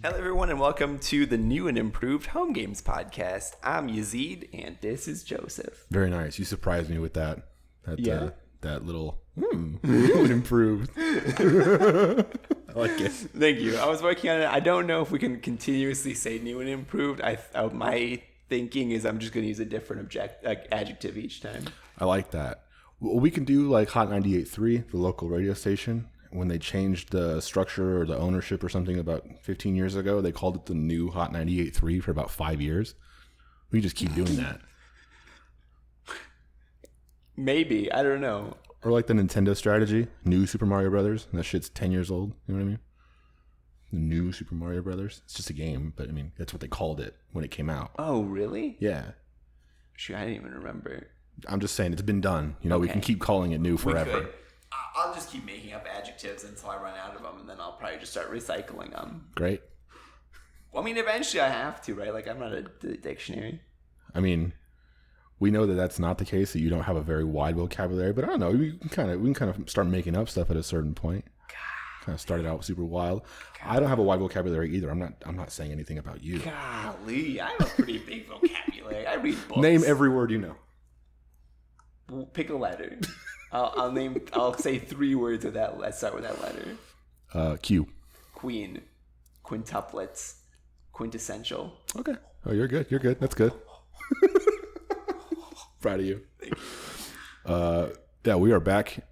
Hello, everyone, and welcome to the new and improved Homegames podcast. I'm Yazeed, and this is Joseph. Very nice. You surprised me with that. Yeah. That little new and improved. I like it. Thank you. I was working on it. I don't know if we can continuously say new and improved. My thinking is I'm just going to use a different adjective each time. I like that. Well, we can do like Hot 98.3, the local radio station. When they changed the structure or the ownership or something about 15 years ago, they called it the new Hot 98.3 for about 5 years. We just keep doing that. Maybe. I don't know. Or like the Nintendo strategy, new Super Mario Brothers. And that shit's 10 years old. You know what I mean? The new Super Mario Brothers. It's just a game, but I mean, that's what they called it when it came out. Oh, really? Yeah. Shoot, I didn't even remember. I'm just saying, it's been done. You know, Okay. We can keep calling it new forever. I'll just keep making up adjectives until I run out of them, and then I'll probably just start recycling them. Great. Well, I mean, eventually I have to, right? Like, I'm not a dictionary. I mean, we know that that's not the case, that you don't have a very wide vocabulary, but I don't know. We can kind of start making up stuff at a certain point. Kind of started out super wild. I don't have a wide vocabulary either. I'm not saying anything about you. Golly, I have a pretty big vocabulary. I read books. Name every word you know. Pick a letter. I'll say 3 words with that. Let's start with that letter. Q. Queen. Quintuplets. Quintessential. Okay. Oh, you're good. You're good. That's good. Proud of you. Thank you. Yeah, we are back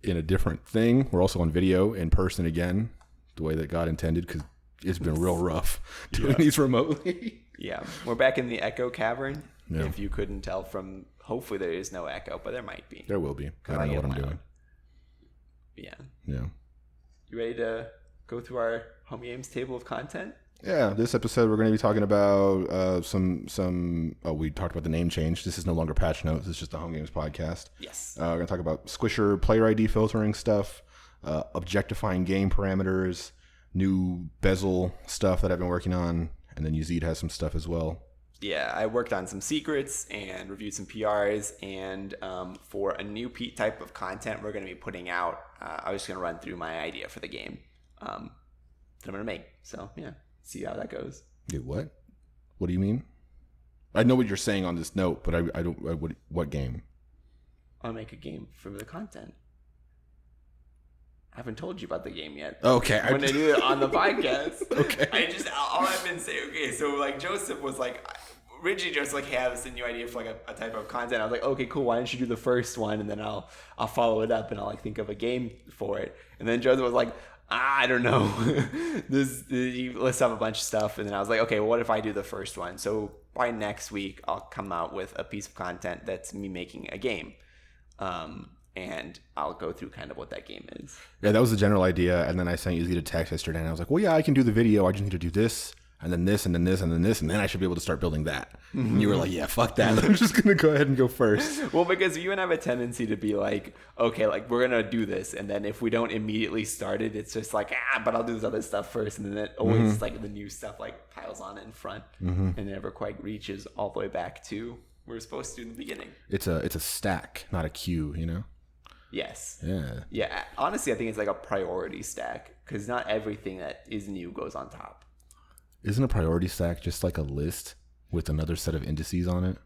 in a different thing. We're also on video in person again, the way that God intended, because it's been real rough doing these remotely. Yeah, we're back in the echo cavern. Yeah. If you couldn't tell from, hopefully there is no echo, but there might be. There will be. I don't know what I'm doing. Yeah. Yeah. You ready to go through our Home Games table of content? Yeah, this episode we're going to be talking about we talked about the name change. This is no longer Patch Notes. It's just the Home Games podcast. Yes. We're going to talk about Squisher player ID filtering stuff, objectifying game parameters, new bezel stuff that I've been working on, and then Yazeed has some stuff as well. Yeah, I worked on some secrets and reviewed some PRs, and for a new type of content we're going to be putting out, I was just going to run through my idea for the game that I'm going to make. So, yeah, see how that goes. Wait, what? What do you mean? I know what you're saying on this note, but I don't. What game? I'll make a game for the content. I haven't told you about the game yet. Okay. When I do it on the podcast. Okay. All I've been saying, okay, so like Joseph was like, originally Joseph was like, hey, I have this new idea for like a type of content. I was like, okay, cool, why don't you do the first one, and then I'll follow it up and I'll like think of a game for it. And then Joseph was like, I don't know. He lists off a bunch of stuff, and then I was like, okay, well, what if I do the first one? So by next week, I'll come out with a piece of content that's me making a game. And I'll go through kind of what that game is. Yeah, that was the general idea. And then I sent you a text yesterday, and I was like, well, yeah, I can do the video. I just need to do this, and then this, and then this, and then this, and then I should be able to start building that. Mm-hmm. And you were like, yeah, fuck that. I'm just going to go ahead and go first. Well, because you and I have a tendency to be like, okay, like we're going to do this. And then if we don't immediately start it, it's just like, but I'll do this other stuff first. And then it always like the new stuff like piles on in front and it never quite reaches all the way back to where we're supposed to in the beginning. It's a stack, not a queue, you know? Yes. Yeah. Yeah. Honestly, I think it's like a priority stack because not everything that is new goes on top. Isn't a priority stack just like a list with another set of indices on it?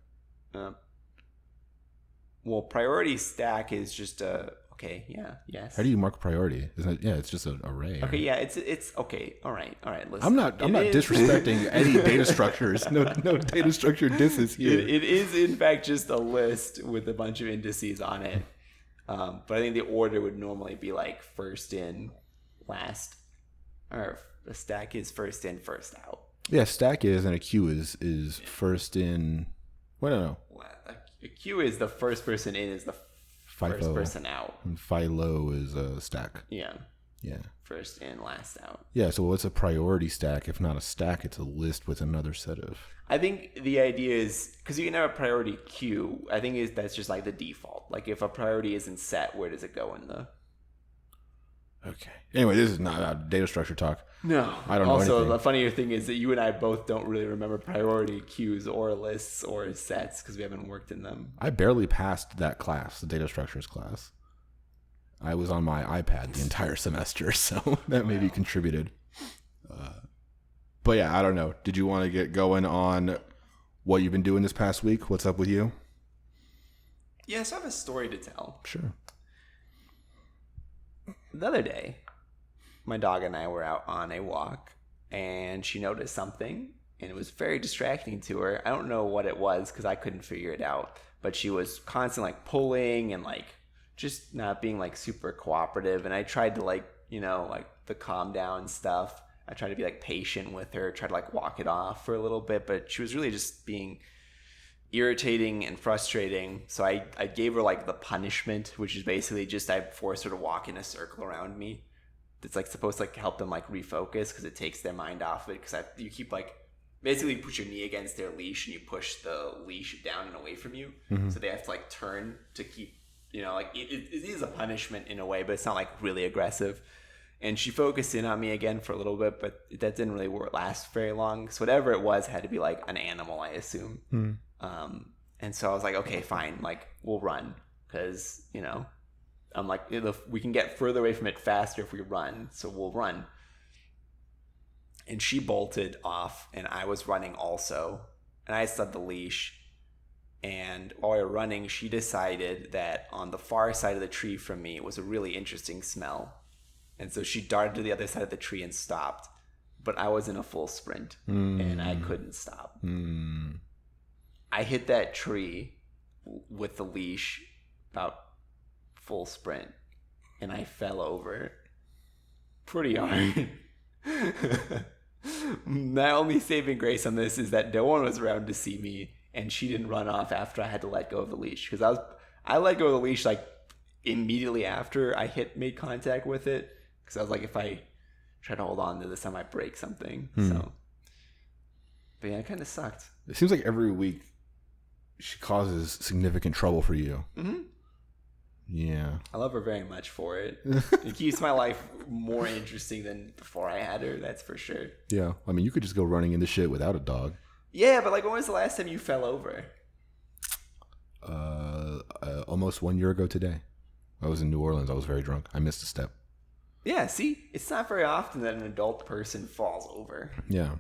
Well, priority stack is just a okay. Yeah. Yes. How do you mark priority? Isn't it? Yeah, it's just an array. Okay. Right? Yeah. It's okay. All right. Listen. I'm not disrespecting any data structures. No data structure disses here. It is in fact just a list with a bunch of indices on it. But I think the order would normally be like first in, last, or a stack is first in, first out. Yeah, stack is, and a queue is first in. Well, no. A queue is the first person in is the first person out. And philo is a stack. Yeah. Yeah. First in, last out. Yeah, so what's a priority stack? If not a stack, it's a list with another set of... I think the idea is, because you can have a priority queue, I think that's just like the default. Like if a priority isn't set, where does it go in the... Okay. Anyway, this is not data structure talk. No. I don't know anything. Also, the funnier thing is that you and I both don't really remember priority queues or lists or sets because we haven't worked in them. I barely passed that class, the data structures class. I was on my iPad the entire semester, so that maybe contributed. But yeah, I don't know. Did you want to get going on what you've been doing this past week? What's up with you? Yeah, so I have a story to tell. Sure. The other day, my dog and I were out on a walk, and she noticed something, and it was very distracting to her. I don't know what it was because I couldn't figure it out, but she was constantly like pulling and like just not being like super cooperative. And I tried to like, like the calm down stuff. I tried to be like patient with her, try to like walk it off for a little bit, but she was really just being irritating and frustrating. So I gave her like the punishment, which is basically just I forced her to walk in a circle around me. It's like supposed to like help them like refocus because it takes their mind off it. Because you keep like basically put your knee against their leash and you push the leash down and away from you. Mm-hmm. So they have to like turn to keep, like it is a punishment in a way, but it's not like really aggressive. And she focused in on me again for a little bit, but that didn't really last very long. So whatever it was had to be like an animal, I assume. Mm. And so I was like, okay, fine. Like we'll run because, I'm like, we can get further away from it faster if we run. So we'll run. And she bolted off and I was running also. And I set the leash. And while we were running, she decided that on the far side of the tree from me was a really interesting smell. And so she darted to the other side of the tree and stopped. But I was in a full sprint and I couldn't stop. I hit that tree with the leash about full sprint and I fell over pretty hard. My only saving grace on this is that no one was around to see me and she didn't run off after I had to let go of the leash. Because I let go of the leash like immediately after I made contact with it. Because I was like, if I try to hold on to this, I might break something. So, but yeah, it kind of sucked. It seems like every week she causes significant trouble for you. Mm-hmm. Yeah. I love her very much for it. It keeps my life more interesting than before I had her, that's for sure. Yeah. I mean, you could just go running into shit without a dog. Yeah, but like when was the last time you fell over? Almost 1 year ago today. I was in New Orleans. I was very drunk. I missed a step. Yeah, see? It's not very often that an adult person falls over. Yeah.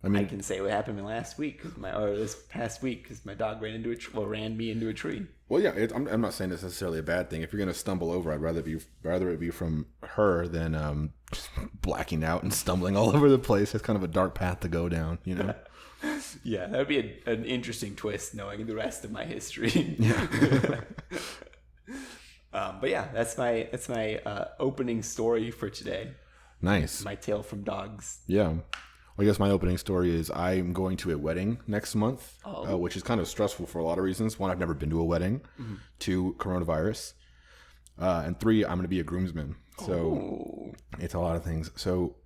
I can say what happened to me last week, this past week, because my dog ran me into a tree. Well, yeah, I'm not saying it's necessarily a bad thing. If you're going to stumble over, I'd rather it be from her than just blacking out and stumbling all over the place. It's kind of a dark path to go down, Yeah, that would be an interesting twist, knowing the rest of my history. Yeah. But yeah, that's my opening story for today. Nice. My tale from dogs. Yeah. Well, I guess my opening story is I'm going to a wedding next month, which is kind of stressful for a lot of reasons. One, I've never been to a wedding. Mm-hmm. Two, coronavirus. And three, I'm going to be a groomsman. So It's a lot of things. So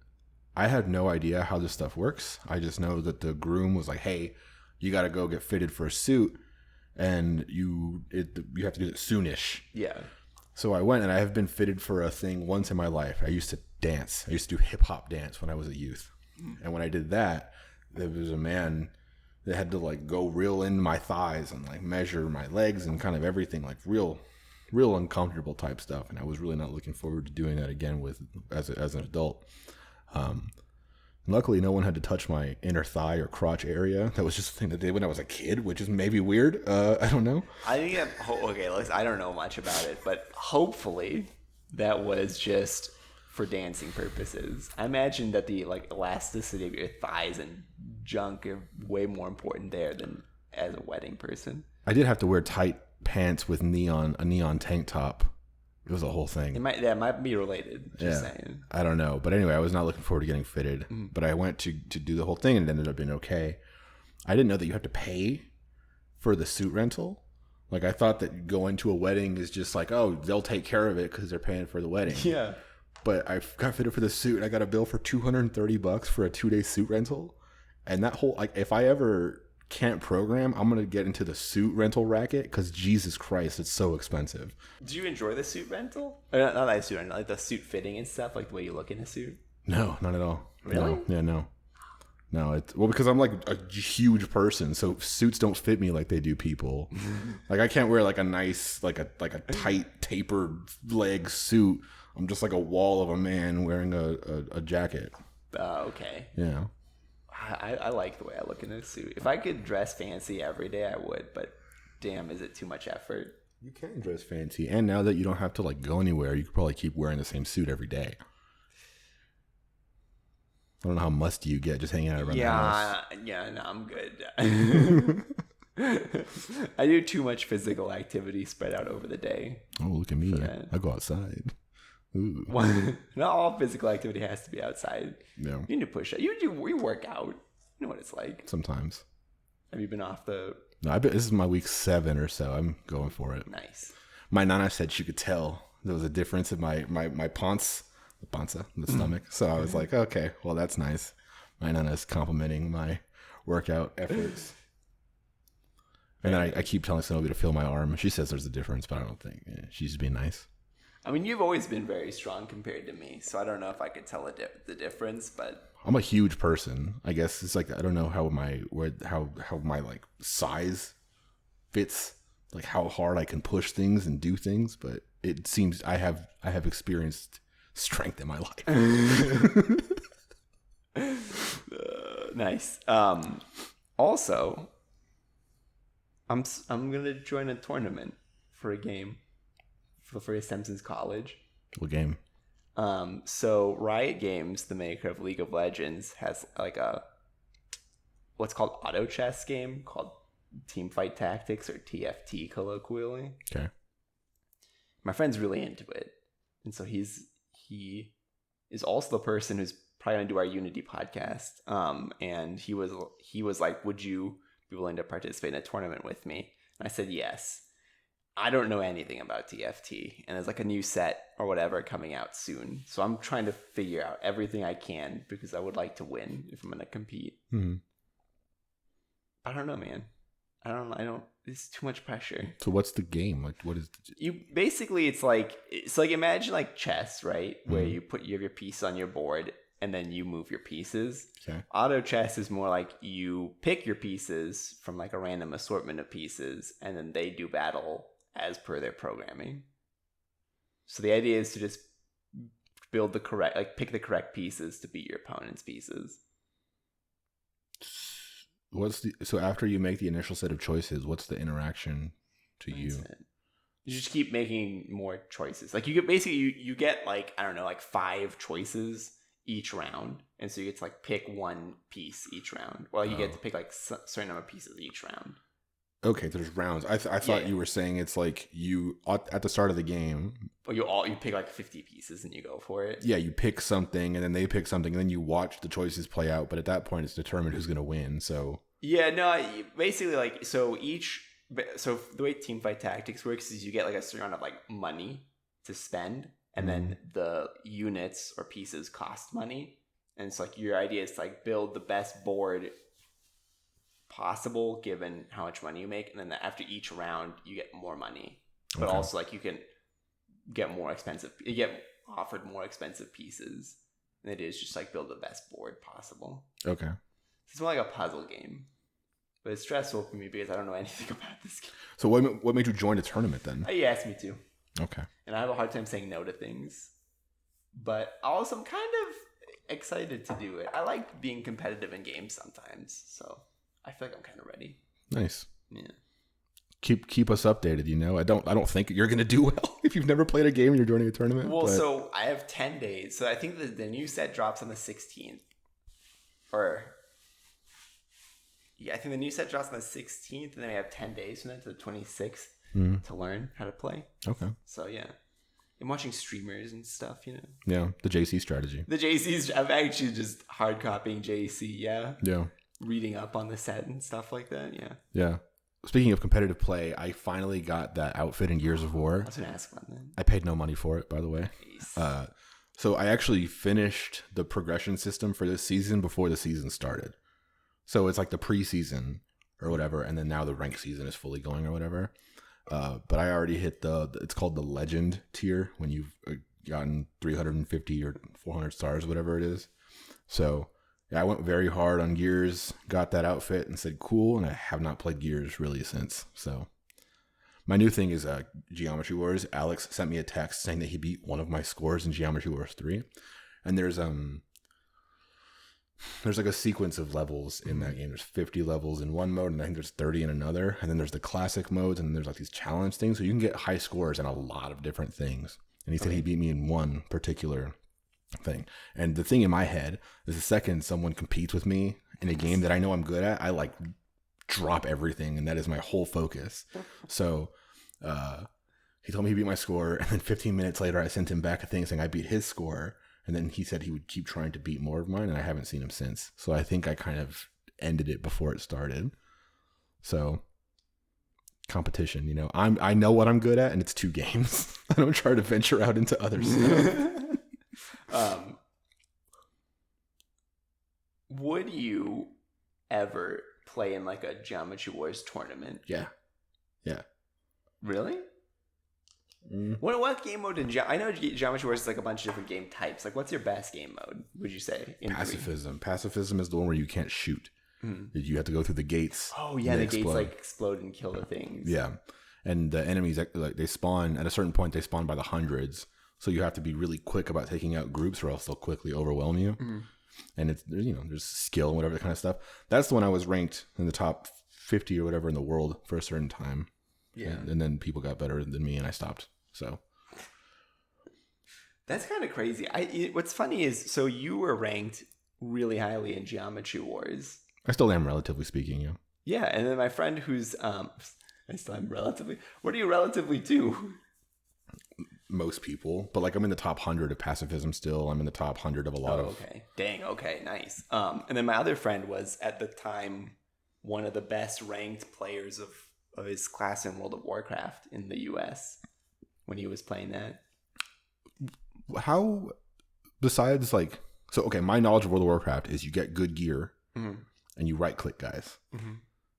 I had no idea how this stuff works. I just know that the groom was like, hey, you got to go get fitted for a suit. And you have to do it soonish. Yeah. So I went and I have been fitted for a thing once in my life. I used to dance. I used to do hip hop dance when I was a youth. And when I did that, there was a man that had to like go real in my thighs and like measure my legs and kind of everything, like real uncomfortable type stuff. And I was really not looking forward to doing that again as an adult. Luckily, no one had to touch my inner thigh or crotch area. That was just a thing that they did when I was a kid, which is maybe weird. I don't know. I think I don't know much about it, but hopefully that was just for dancing purposes. I imagine that the like elasticity of your thighs and junk are way more important there than as a wedding person. I did have to wear tight pants with a neon tank top. It was a whole thing. That might be related. Just saying. I don't know. But anyway, I was not looking forward to getting fitted. But I went to do the whole thing and it ended up being okay. I didn't know that you have to pay for the suit rental. Like I thought that going to a wedding is just like, oh, they'll take care of it because they're paying for the wedding. Yeah. But I got fitted for the suit and I got a bill for $230 for a 2-day suit rental. And that whole, like, if I ever can't program, I'm going to get into the suit rental racket because Jesus Christ, it's so expensive. Do you enjoy the suit rental? Or not that suit rental, like the suit fitting and stuff, like the way you look in a suit? No, not at all. Really? No. Yeah, no. No, because I'm like a huge person, so suits don't fit me like they do people. Like I can't wear like a nice, like a tight tapered leg suit. I'm just like a wall of a man wearing a jacket. Okay. Yeah. I like the way I look in a suit. If I could dress fancy every day, I would. But damn, is it too much effort? You can dress fancy, and now that you don't have to like go anywhere, you could probably keep wearing the same suit every day. I don't know how musty you get just hanging out around the house. Yeah, no, I'm good. I do too much physical activity spread out over the day. Oh, look at me. I go outside. Ooh. Not all physical activity has to be outside. Yeah. You need to push it. You work out. You know what it's like. Sometimes. Have you been off the... No, this is my week 7 or so. I'm going for it. Nice. My nana said she could tell there was a difference in my panza, the stomach. So I was like, okay, well, that's nice. My nana is complimenting my workout efforts. And then I keep telling Sonobi to feel my arm. She says there's a difference, but I don't think. She's just being nice. I mean, you've always been very strong compared to me, so I don't know if I could tell the difference, but... I'm a huge person. I guess it's like, I don't know how my like size fits, like how hard I can push things and do things, but it seems I have experienced strength in my life. Nice. Also, I'm gonna join a tournament for a game for Simpsons College. What game? So Riot Games, the maker of League of Legends, has like what's called auto chess game called Teamfight Tactics, or TFT colloquially. Okay. My friend's really into it, and so he is also the person who's probably gonna do our Unity podcast. And he was like, "Would you be willing to participate in a tournament with me?" And I said yes. I don't know anything about TFT, and there's like a new set or whatever coming out soon. So I'm trying to figure out everything I can because I would like to win if I'm going to compete. Mm-hmm. I don't know, man. I don't. It's too much pressure. So what's the game? Like, what is you? Basically, it's like imagine like chess, right? Where you have your piece on your board and then you move your pieces. Okay. Auto chess is more like you pick your pieces from like a random assortment of pieces, and then they do battle as per their programming. So the idea is to just build pick the correct pieces to beat your opponent's pieces. So after you make the initial set of choices, what's the interaction to you? You just keep making more choices. Like you get like, I don't know, like 5 choices each round, and so you get to like pick one piece each round. Well, you get to pick like a certain number of pieces each round. Okay, there's rounds. I thought you were saying it's like you at the start of the game. Well, you pick like 50 pieces and you go for it. Yeah, you pick something and then they pick something and then you watch the choices play out. But at that point, it's determined who's going to win. So yeah, no, basically like so the way Teamfight Tactics works is you get like a certain amount of like money to spend, and then the units or pieces cost money, and it's like your idea is to like build the best board possible given how much money you make, and then after each round you get more money, but also like you can get offered more expensive pieces, and it is just like build the best board possible. Okay, it's more like a puzzle game, but it's stressful for me because I don't know anything about this game. So what made you join a tournament then? He asked me to. Okay. And I have a hard time saying no to things, but also I'm kind of excited to do it. I like being competitive in games sometimes, so I feel like I'm kind of ready. Nice. Yeah. Keep us updated. I don't think you're gonna do well if you've never played a game and you're joining a tournament. Well, so I have 10 days. So I think the new set drops on the 16th, I think the new set drops on the 16th, and then we have 10 days from then to the 26th to learn how to play. Okay. So yeah, I'm watching streamers and stuff. Yeah, the JC strategy. The JC's. I'm actually just hard copying JC. Yeah. Yeah. Reading up on the set and stuff like that. Yeah. Yeah. Speaking of competitive play, I finally got that outfit in Gears of War. I was gonna ask about that. I paid no money for it, by the way. Nice. So I actually finished the progression system for this season before the season started. So it's like the preseason or whatever, and then now the ranked season is fully going or whatever. But I already hit it's called the legend tier when you've gotten 350 or 400 stars, whatever it is. So yeah, I went very hard on Gears, got that outfit and said cool, and I have not played Gears really since. So my new thing is Geometry Wars. Alex sent me a text saying that he beat one of my scores in Geometry Wars 3. And there's there's like a sequence of levels in that game. There's 50 levels in one mode, and I think there's 30 in another. And then there's the classic modes, and then there's like these challenge things. So you can get high scores in a lot of different things. And he said he beat me in one particular thing. And the thing in my head is the second someone competes with me in a game that I know I'm good at, I like drop everything, and that is my whole focus. So he told me he beat my score, and then 15 minutes later I sent him back a thing saying I beat his score. And then he said he would keep trying to beat more of mine, and I haven't seen him since. So I think I kind of ended it before it started. So competition, you know, I know what I'm good at, and it's 2 games. I don't try to venture out into other stuff. Would you ever play in like a Geometry Wars tournament? Yeah. Really? What game mode I know Geometry Wars is like a bunch of different game types. Like, what's your best game mode, would you say? Pacifism. Pacifism is the one where you can't shoot. You have to go through the gates. Oh, yeah, the gates like explode and kill the things. Yeah. And the enemies, like, they spawn, at a certain point, they spawn by the hundreds. So you have to be really quick about taking out groups, or else they'll quickly overwhelm you. And it's, you know, there's skill and whatever, that kind of stuff. That's the one I was ranked in the top 50 or whatever in the world for a certain time. Yeah. And then people got better than me, and I stopped. So that's kind of crazy. What's funny is, so you were ranked really highly in Geometry Wars. I still am, relatively speaking. Yeah. Yeah, and then my friend who's I still am relatively. What are you relatively to? Most people, but like I'm in the top 100 of pacifism still. I'm in the top 100 of a lot of. Okay. Dang. Okay. Nice. And then my other friend was at the time one of the best ranked players of his class in World of Warcraft in the U.S. when he was playing that. How, besides like, so okay, my knowledge of World of Warcraft is you get good gear and you right click guys.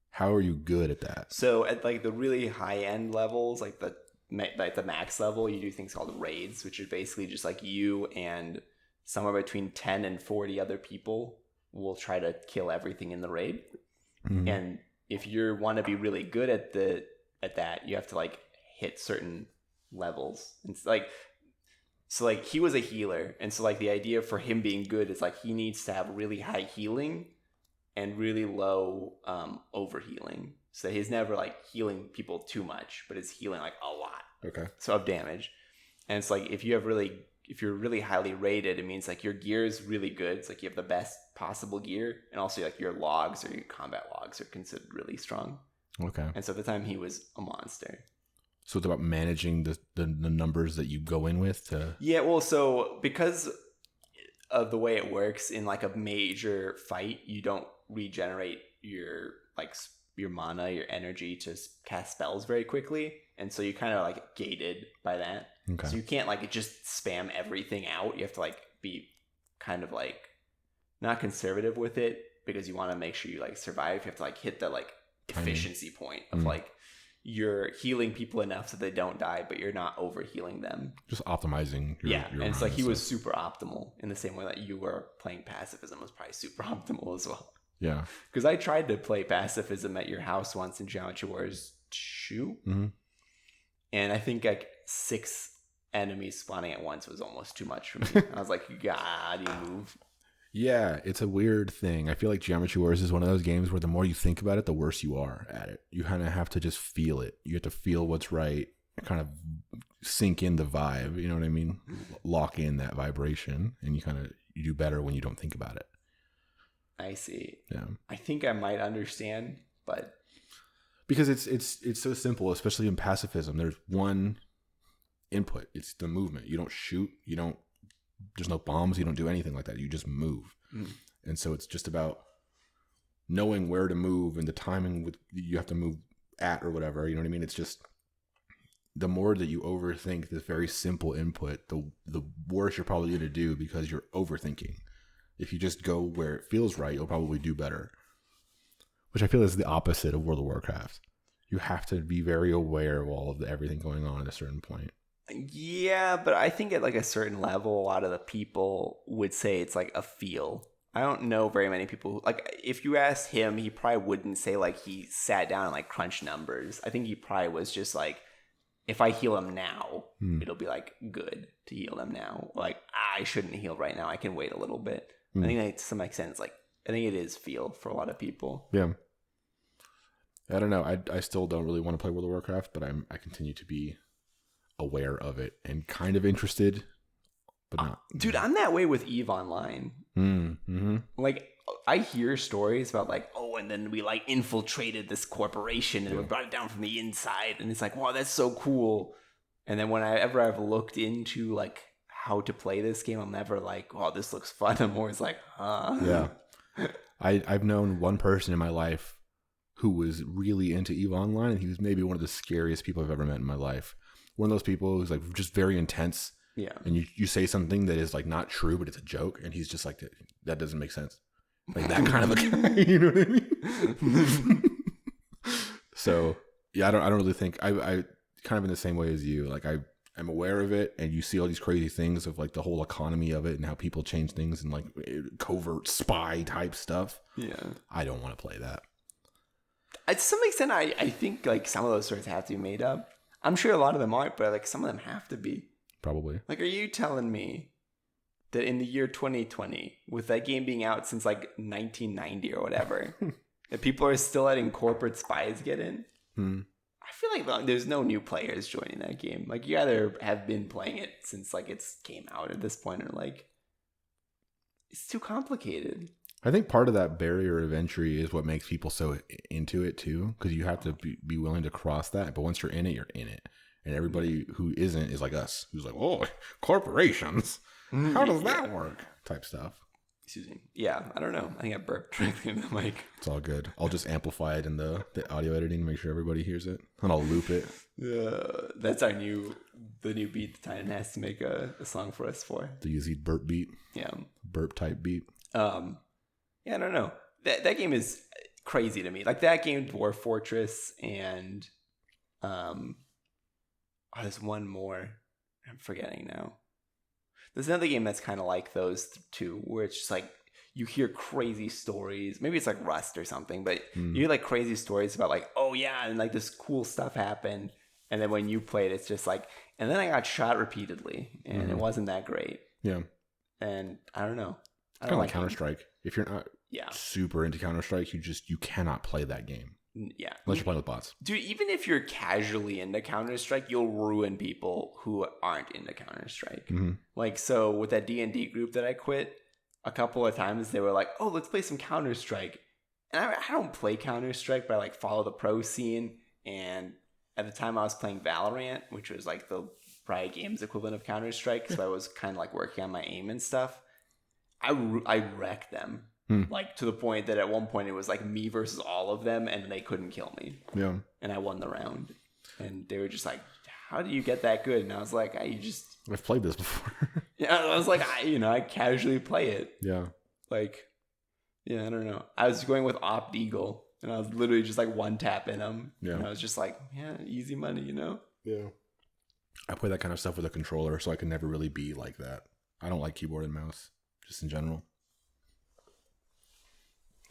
How are you good at that? So at like the really high end levels, like the max level, you do things called raids, which are basically just like you and somewhere between 10 and 40 other people will try to kill everything in the raid. And if you want to be really good at that, you have to like hit certain levels. And it's like, so like he was a healer, and so like the idea for him being good is like he needs to have really high healing and really low overhealing, so he's never like healing people too much, but is healing like a lot. Okay. So of damage. And it's like if you're really highly rated, it means like your gear is really good. It's like you have the best possible gear, and also like your logs or your combat logs are considered really strong. Okay. And so at the time he was a monster. So it's about managing the numbers that you go in with to... Yeah, well, so because of the way it works in like a major fight, you don't regenerate your mana, your energy to cast spells very quickly. And so you kind of like gated by that. Okay. So you can't like just spam everything out. You have to like be kind of like not conservative with it, because you want to make sure you like survive. You have to like hit the like efficiency point of like you're healing people enough so they don't die, but you're not over healing them. Just optimizing. Your and it's like he was super optimal in the same way that you were playing pacifism was probably super optimal as well. Yeah. Because I tried to play pacifism at your house once in Geometry Wars 2. And I think like 6 enemies spawning at once was almost too much for me. I was like, God, you move. Yeah, it's a weird thing. I feel like Geometry Wars is one of those games where the more you think about it, the worse you are at it. You kind of have to just feel it. You have to feel what's right, kind of sink in the vibe. You know what I mean? Lock in that vibration, and you do better when you don't think about it. I see. Yeah. I think I might understand, but because it's so simple, especially in pacifism. There's one input. It's the movement. You don't shoot. There's no bombs. You don't do anything like that. You just move. And so it's just about knowing where to move and the timing you have to move at or whatever. You know what I mean? It's just the more that you overthink this very simple input, the worse you're probably going to do, because you're overthinking. If you just go where it feels right, you'll probably do better. Which I feel is the opposite of World of Warcraft. You have to be very aware of all of everything going on at a certain point. Yeah, but I think at like a certain level, a lot of the people would say it's like a feel. I don't know very many people who, like, if you asked him, he probably wouldn't say like he sat down and like crunched numbers. I think he probably was just like, if I heal him now, it'll be like good to heal them now. Like, I shouldn't heal right now. I can wait a little bit. I think that to some extent, it's like I think it is feel for a lot of people. Yeah. I don't know. I still don't really want to play World of Warcraft, but I continue to be aware of it and kind of interested, but not. Dude, I'm that way with EVE Online. Mm-hmm. Like, I hear stories about like, oh, and then we like infiltrated this corporation and we brought it down from the inside, and it's like, wow, that's so cool. And then whenever I've looked into like how to play this game, I'm never like, wow, this looks fun. I'm always like, huh? Yeah. I've known one person in my life who was really into EVE Online, and he was maybe one of the scariest people I've ever met in my life. One of those people who's like just very intense. Yeah. And you say something that is like not true, but it's a joke, and he's just like, that doesn't make sense. Like that kind of a guy, you know what I mean? So yeah, I don't really think I kind of in the same way as you. Like I'm aware of it, and you see all these crazy things of like the whole economy of it and how people change things and like covert spy type stuff. Yeah. I don't want to play that. To some extent, I think like some of those stories have to be made up. I'm sure a lot of them aren't, but like some of them have to be. Probably. Like, are you telling me that in the year 2020, with that game being out since like 1990 or whatever, that people are still letting corporate spies get in? I feel like there's no new players joining that game. Like, you either have been playing it since like it's came out at this point, or like it's too complicated. I think part of that barrier of entry is what makes people so into it too, because you have to be willing to cross that. But once you're in it, you're in it. And everybody who isn't is like us, who's like, oh, corporations. How does that work? Type stuff. Excuse me. Yeah, I don't know. I think I burped directly in the mic. It's all good. I'll just amplify it in the audio editing to make sure everybody hears it. And I'll loop it. That's the new beat that Titan has to make a song for us for. The Yazeed burp beat. Yeah. Burp type beat. Yeah, I don't know. That game is crazy to me. Like that game, Dwarf Fortress, and there's one more. I'm forgetting now. There's another game that's kind of like those two, where it's just like you hear crazy stories. Maybe it's like Rust or something, but you hear like crazy stories about like, oh yeah, and like this cool stuff happened. And then when you play it, it's just like, and then I got shot repeatedly, and it wasn't that great. Yeah. And I don't know. Kind of like Counter-Strike. If you're not yeah. super into Counter-Strike, you cannot play that game. Yeah. Unless you're playing with bots. Dude, even if you're casually into Counter-Strike, you'll ruin people who aren't into Counter-Strike. Mm-hmm. Like, so with that D&D group that I quit, a couple of times they were like, oh, let's play some Counter-Strike. And I don't play Counter-Strike, but I like follow the pro scene. And at the time I was playing Valorant, which was like the Riot Games equivalent of Counter-Strike. So I was kind of like working on my aim and stuff. I wrecked them. Like to the point that at one point it was like me versus all of them, and they couldn't kill me. Yeah. And I won the round. And they were just like, how do you get that good? And I was like, I've played this before. Yeah, I was like, I casually play it. Yeah. Like, yeah, I don't know. I was going with Opt Eagle, and I was literally just like one tapping them. Yeah. And I was just like, yeah, easy money, you know? Yeah. I play that kind of stuff with a controller, so I can never really be like that. I don't like keyboard and mouse, just in general.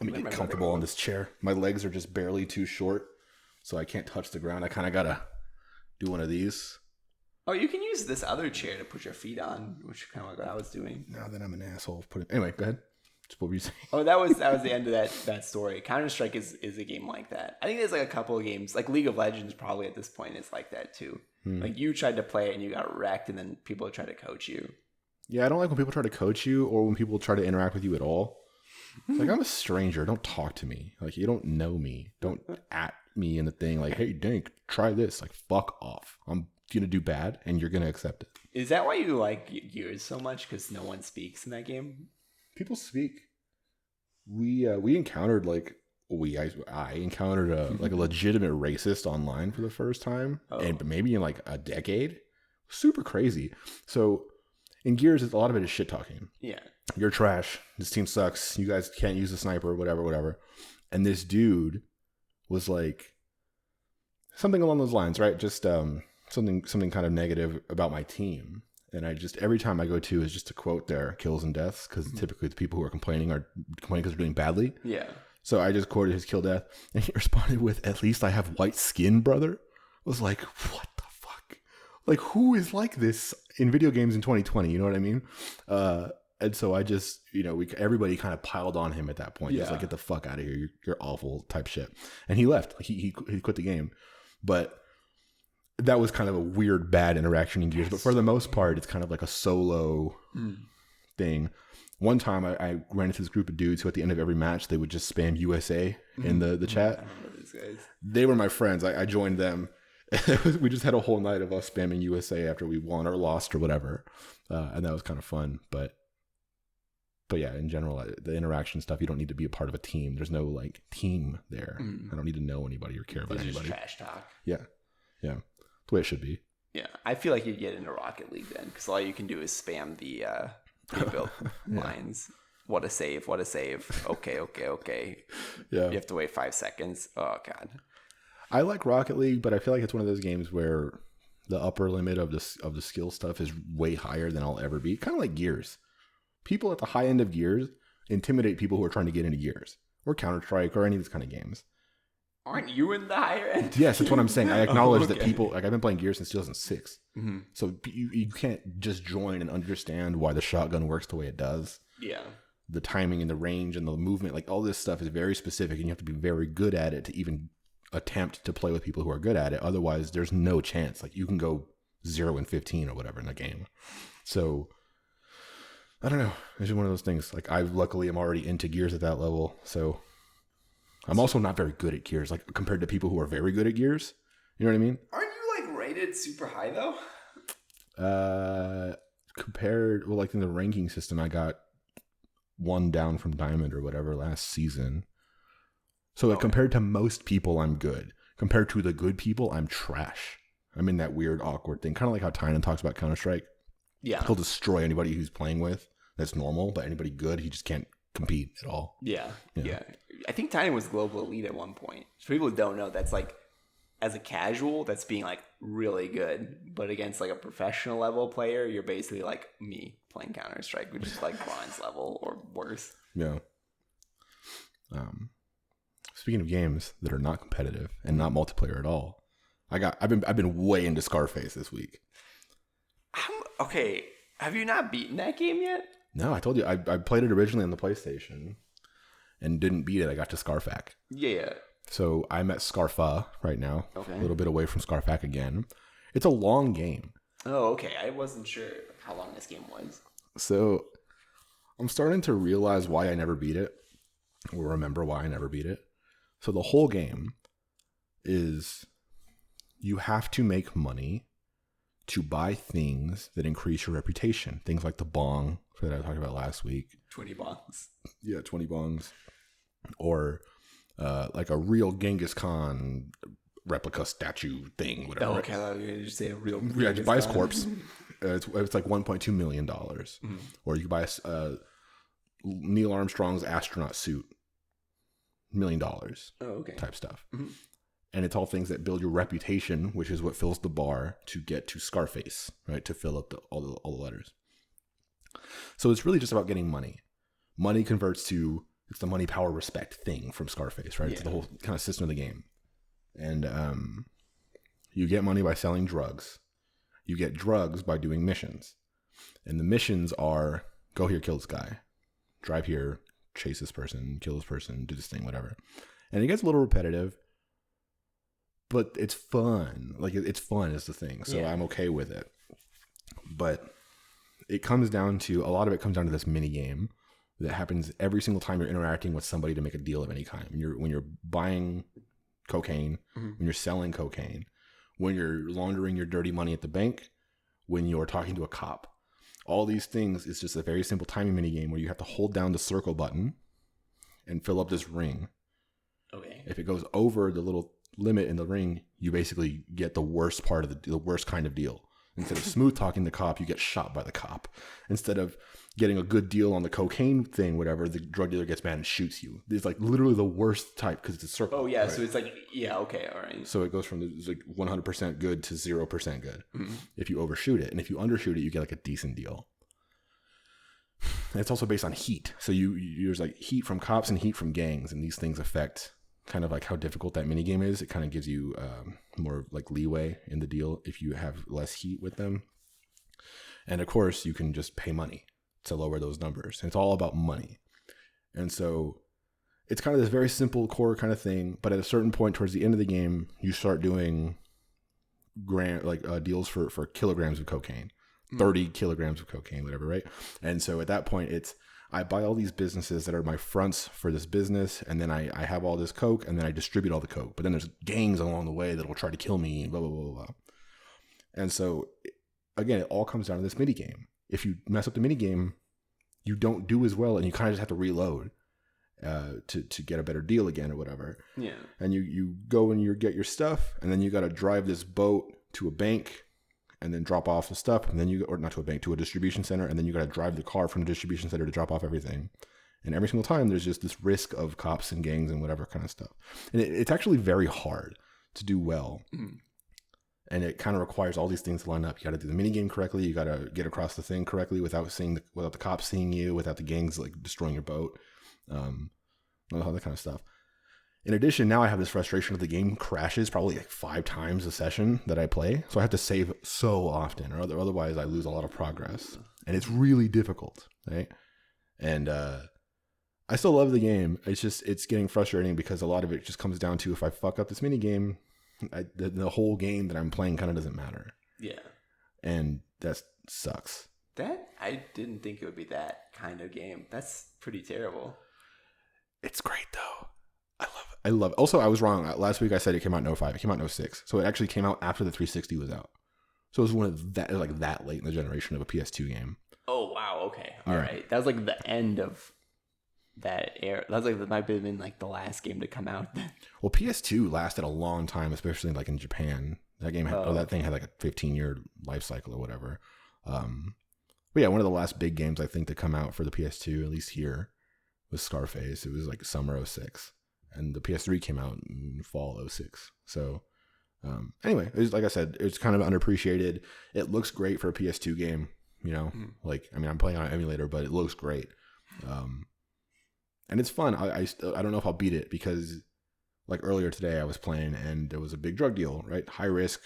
Let me get comfortable on this chair. My legs are just barely too short, so I can't touch the ground. I kind of got to do one of these. Oh, you can use this other chair to put your feet on, which is kind of like what I was doing. Now that I'm an asshole. Anyway, go ahead. What were you saying? Oh, that was the end of that story. Counter-Strike is a game like that. I think there's like a couple of games, like League of Legends probably at this point is like that too. Like you tried to play it and you got wrecked, and then people try to coach you. Yeah, I don't like when people try to coach you or when people try to interact with you at all. It's like, I'm a stranger. Don't talk to me. Like, you don't know me. Don't at me in the thing like, hey, Dink, try this. Like, fuck off. I'm going to do bad, and you're going to accept it. Is that why you like Gears so much? Because no one speaks in that game? People speak. We encountered, like, I encountered like a legitimate racist online for the first time. And maybe in, like, a decade. Super crazy. So, in Gears, a lot of it is shit talking. Yeah. You're trash. This team sucks. You guys can't use the sniper, whatever. And this dude was like something along those lines, right? Just something kind of negative about my team. And I just, every time I go to is just to quote their kills and deaths, because typically the people who are complaining because they're doing badly. Yeah. So I just quoted his kill death, and he responded with, "At least I have white skin, brother." I was like, what the fuck? Like, who is like this in video games in 2020? You know what I mean? And so I just, everybody kind of piled on him at that point. He was Yeah. like, get the fuck out of here. You're awful type shit. And he left. Like, he quit the game. But that was kind of a weird, bad interaction in Gears. But for the most part, it's kind of like a solo thing. One time I ran into this group of dudes who at the end of every match, they would just spam USA in the chat. I remember these guys. They were my friends. I joined them. We just had a whole night of us spamming USA after we won or lost or whatever. And that was kind of fun. But yeah, in general, the interaction stuff, you don't need to be a part of a team. There's no like team there. I don't need to know anybody or care about It's just anybody. trash talk. Yeah. The way it should be. Yeah, I feel like you'd get into Rocket League then, because all you can do is spam the rebuild lines. What a save! What a save! Okay. Yeah. You have to wait 5 seconds. Oh god. I like Rocket League, but I feel like it's one of those games where the upper limit of the skill stuff is way higher than I'll ever be. Kind of like Gears. People at the high end of Gears intimidate people who are trying to get into Gears or Counter-Strike or any of these kind of games. Aren't you in the higher end? Yes, that's what I'm saying. I acknowledge that okay. people, like I've been playing Gears since 2006. So you can't just join and understand why the shotgun works the way it does. Yeah. The timing and the range and the movement, like all this stuff is very specific and you have to be very good at it to even attempt to play with people who are good at it. Otherwise, there's no chance. Like you can go 0-15 or whatever in the game. So I don't know. It's just one of those things. Like I luckily am already into Gears at that level. So I'm also not very good at Gears, like compared to people who are very good at Gears. You know what I mean? Aren't you like rated super high though? Like in the ranking system, I got 1 down from Diamond or whatever last season. So like compared to most people, I'm good. Compared to the good people, I'm trash. I'm in that weird, awkward thing. Kind of like how Tynan talks about Counter-Strike. Yeah. He'll destroy anybody who's playing with. That's normal. But anybody good, he just can't compete at all. Yeah. I think Tiny was global elite at one point. For people who don't know, that's like, as a casual, that's being like really good. But against like a professional level player, you're basically like me playing Counter-Strike, which is like bronze level or worse. Yeah. Speaking of games that are not competitive and not multiplayer at all, I've been way into Scarface this week. Okay, have you not beaten that game yet? No, I told you I played it originally on the PlayStation and didn't beat it. I got to Scarfac. Yeah. So I'm at Scarfa right now. Okay. A little bit away from Scarfac again. It's a long game. Oh, okay. I wasn't sure how long this game was. So I'm starting to realize why I never beat it, or remember why I never beat it. So the whole game is you have to make money to buy things that increase your reputation. Things like the bong that I talked about last week. 20 bongs. Yeah, 20 bongs. Or like a real Genghis Khan replica statue thing, whatever. Oh, okay. I thought you were going to just say a real... Yeah, just buy his corpse. It's like $1.2 million. Or you can buy Neil Armstrong's astronaut suit. $1 million. Oh, okay. Type stuff. And it's all things that build your reputation, which is what fills the bar to get to Scarface, right? To fill up all the letters. So it's really just about getting money. Money converts to, it's the money, power, respect thing from Scarface, right? Yeah. It's the whole kind of system of the game. And you get money by selling drugs. You get drugs by doing missions. And the missions are, go here, kill this guy. Drive here, chase this person, kill this person, do this thing, whatever. And it gets a little repetitive. But it's fun. Like, it's fun is the thing. So I'm okay with it. But it comes down to, a lot of it comes down to this mini game that happens every single time you're interacting with somebody to make a deal of any kind. When you're buying cocaine, when you're selling cocaine, when you're laundering your dirty money at the bank, when you're talking to a cop. All these things is just a very simple timing mini game where you have to hold down the circle button and fill up this ring. Okay. If it goes over the little limit in the ring, you basically get the worst part of the worst kind of deal. Instead of smooth talking the cop, you get shot by the cop. Instead of getting a good deal on the cocaine thing, whatever, the drug dealer gets mad and shoots you. It's like literally the worst type because it's a circle. Oh yeah, right? So it's like, yeah, okay, all right. So it goes from like 100% good to 0% good if you overshoot it, and if you undershoot it, you get like a decent deal. And it's also based on heat. So there's like heat from cops and heat from gangs, and these things affect kind of like how difficult that mini game is. It kind of gives you more like leeway in the deal if you have less heat with them. And of course, you can just pay money to lower those numbers. And it's all about money. And so it's kind of this very simple core kind of thing. But at a certain point towards the end of the game, you start doing deals for kilograms of cocaine, 30 kilograms of cocaine, whatever, right? And so at that point, I buy all these businesses that are my fronts for this business, and then I have all this coke, and then I distribute all the coke. But then there's gangs along the way that will try to kill me, blah, blah, blah, blah, blah. And so, again, it all comes down to this mini game. If you mess up the mini game, you don't do as well, and you kind of just have to reload to get a better deal again or whatever. Yeah. And you go and you get your stuff, and then you got to drive this boat to a bank and then drop off the stuff, and then not to a bank, to a distribution center, and then you got to drive the car from the distribution center to drop off everything. And every single time, there's just this risk of cops and gangs and whatever kind of stuff. And it's actually very hard to do well. Mm. And it kind of requires all these things to line up. You got to do the mini game correctly. You got to get across the thing correctly without the cops seeing you, without the gangs like destroying your boat, all that kind of stuff. In addition, now I have this frustration of the game crashes probably like 5 times a session that I play. So I have to save so often, or otherwise I lose a lot of progress. And it's really difficult, right? And I still love the game. It's getting frustrating because a lot of it just comes down to if I fuck up this mini game, the whole game that I'm playing kind of doesn't matter. Yeah. And that sucks. I didn't think it would be that kind of game. That's pretty terrible. It's great though. I love it. Also, I was wrong. Last week I said it came out in 2005. It came out in 2006. So it actually came out after the 360 was out. So it was one of that, like that late in the generation of a PS2 game. Oh, wow. Okay. All right. That was like the end of that era. That might have been like the last game to come out. Well, PS2 lasted a long time, especially like in Japan. That game that thing had like a 15-year life cycle or whatever. But yeah, one of the last big games I think to come out for the PS2, at least here, was Scarface. It was like summer 2006. And the PS3 came out in fall 2006. So anyway, like I said, it's kind of underappreciated. It looks great for a PS2 game, you know. Like, I mean, I'm playing on an emulator, but it looks great. And it's fun. I don't know if I'll beat it because like earlier today I was playing and there was a big drug deal, right? High risk,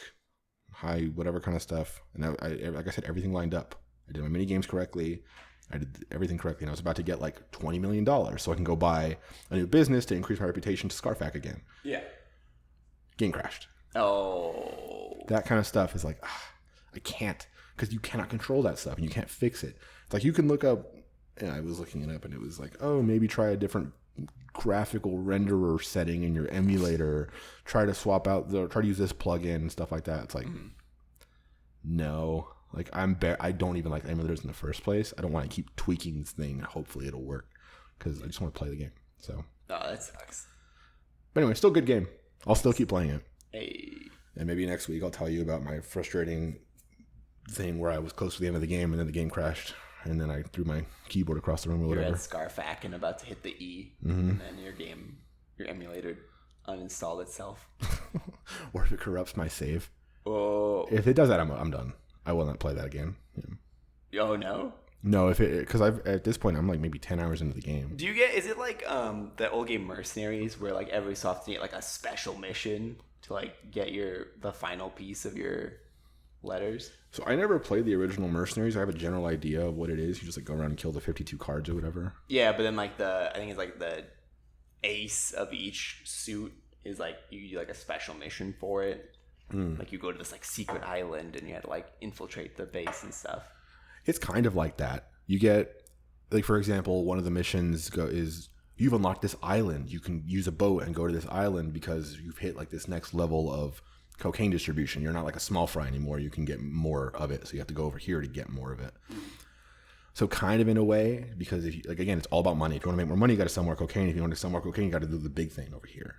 high whatever kind of stuff. And I like I said, everything lined up. I did my mini games correctly. I did everything correctly, and I was about to get like $20 million so I can go buy a new business to increase my reputation to Scarfac again. Yeah. Game crashed. Oh. That kind of stuff is like, I can't, because you cannot control that stuff and you can't fix it. It's like you can look up, I was looking it up and it was like, oh, maybe try a different graphical renderer setting in your emulator. Try to swap out, try to use this plugin and stuff like that. It's like, no. Like I don't even like emulators in the first place. I don't want to keep tweaking this thing. Hopefully it'll work because I just want to play the game. So. Oh, that sucks. But anyway, still a good game. I'll still keep playing it. Hey. And maybe next week I'll tell you about my frustrating thing where I was close to the end of the game and then the game crashed and then I threw my keyboard across the room or whatever. You're at Scarfac and about to hit the E, and then your emulator uninstalled itself. Or if it corrupts my save. Oh. If it does that, I'm done. I will not play that again. Yeah. Oh no. No, because at this point I'm like maybe 10 hours into the game. Is it like the old game Mercenaries where like every so often you get like a special mission to like get the final piece of your letters? So I never played the original Mercenaries. I have a general idea of what it is. You just like go around and kill the 52 cards or whatever. Yeah, but then like I think it's like the ace of each suit is like you do like a special mission for it. Like you go to this like secret island and you had to like infiltrate the base and stuff. It's kind of like that. You get like, for example, one of the missions is you've unlocked this island. You can use a boat and go to this island because you've hit like this next level of cocaine distribution. You're not like a small fry anymore. You can get more of it. So you have to go over here to get more of it. So kind of in a way, because if you, like, again, it's all about money. If you want to make more money, you got to sell more cocaine. If you want to sell more cocaine, you got to do the big thing over here.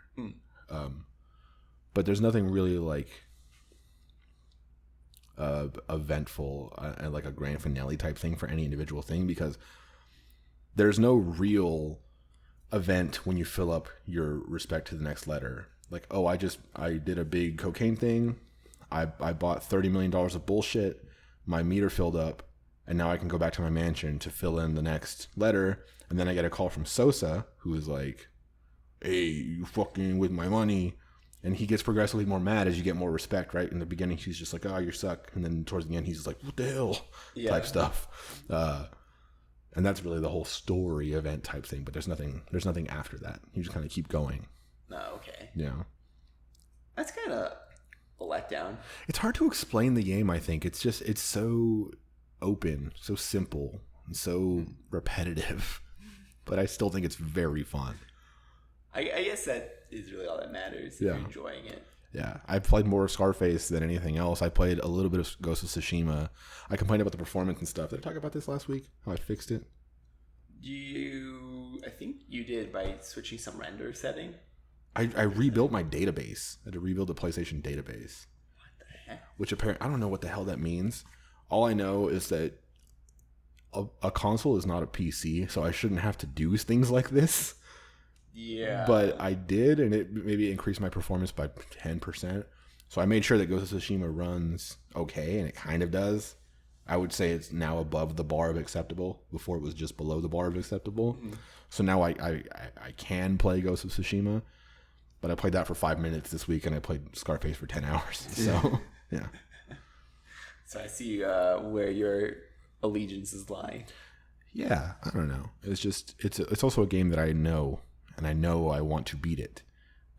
But there's nothing really like eventful and like a grand finale type thing for any individual thing, because there's no real event when you fill up your respect to the next letter. Like, oh, I did a big cocaine thing. I bought $30 million of bullshit. My meter filled up. And now I can go back to my mansion to fill in the next letter. And then I get a call from Sosa, who is like, hey, you fucking with my money. And he gets progressively more mad as you get more respect, right? In the beginning, he's just like, oh, you suck. And then towards the end, he's just like, what the hell? Type stuff. And that's really the whole story event type thing. But there's nothing after that. You just kind of keep going. Oh, okay. Yeah. That's kind of a letdown. It's hard to explain the game, I think. It's so open, so simple, and so repetitive. But I still think it's very fun. I guess that is really all that matters if you're enjoying it. Yeah, I played more Scarface than anything else. I played a little bit of Ghost of Tsushima. I complained about the performance and stuff. Did I talk about this last week? How I fixed it? I think you did by switching some render setting. I rebuilt my database. I had to rebuild the PlayStation database. What the heck? Which apparently, I don't know what the hell that means. All I know is that a console is not a PC, so I shouldn't have to do things like this. Yeah. But I did, and it maybe increased my performance by 10%. So I made sure that Ghost of Tsushima runs okay, and it kind of does. I would say it's now above the bar of acceptable. Before it was just below the bar of acceptable. Mm-hmm. So now I can play Ghost of Tsushima, but I played that for 5 minutes this week, and I played Scarface for 10 hours. So, yeah. So I see where your allegiances lie. Yeah, I don't know. It's just it's also a game that I know. And I know I want to beat it.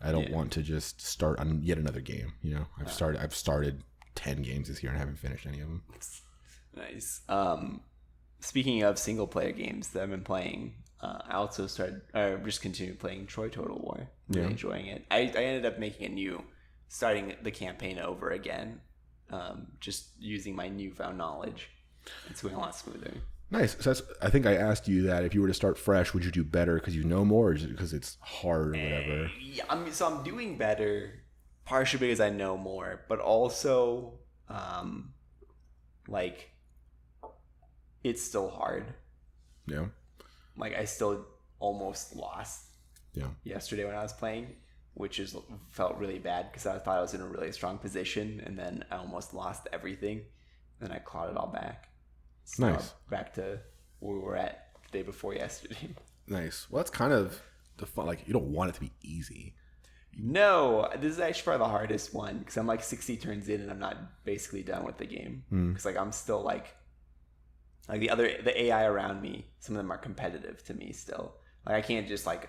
I don't want to just start on yet another game. You know, I've started 10 games this year and I haven't finished any of them. Nice. Speaking of single player games that I've been playing, I also just continued playing Troy Total War. Really enjoying it. I ended up starting the campaign over again, just using my newfound knowledge. It's going a lot smoother. Nice. So I think I asked you that if you were to start fresh, would you do better because you know more, or is it because it's hard or whatever? Yeah, I'm doing better, partially because I know more, but also, like, it's still hard. Yeah. Like, I still almost lost. Yeah. Yesterday when I was playing, which felt really bad because I thought I was in a really strong position, and then I almost lost everything, and I clawed it all back. So nice. Back to where we were at the day before yesterday. Nice. Well, that's kind of the fun. Like, you don't want it to be easy. No, this is actually probably the hardest one because I'm like 60 turns in and I'm not basically done with the game. Because like I'm still like the AI around me, some of them are competitive to me still. Like I can't just like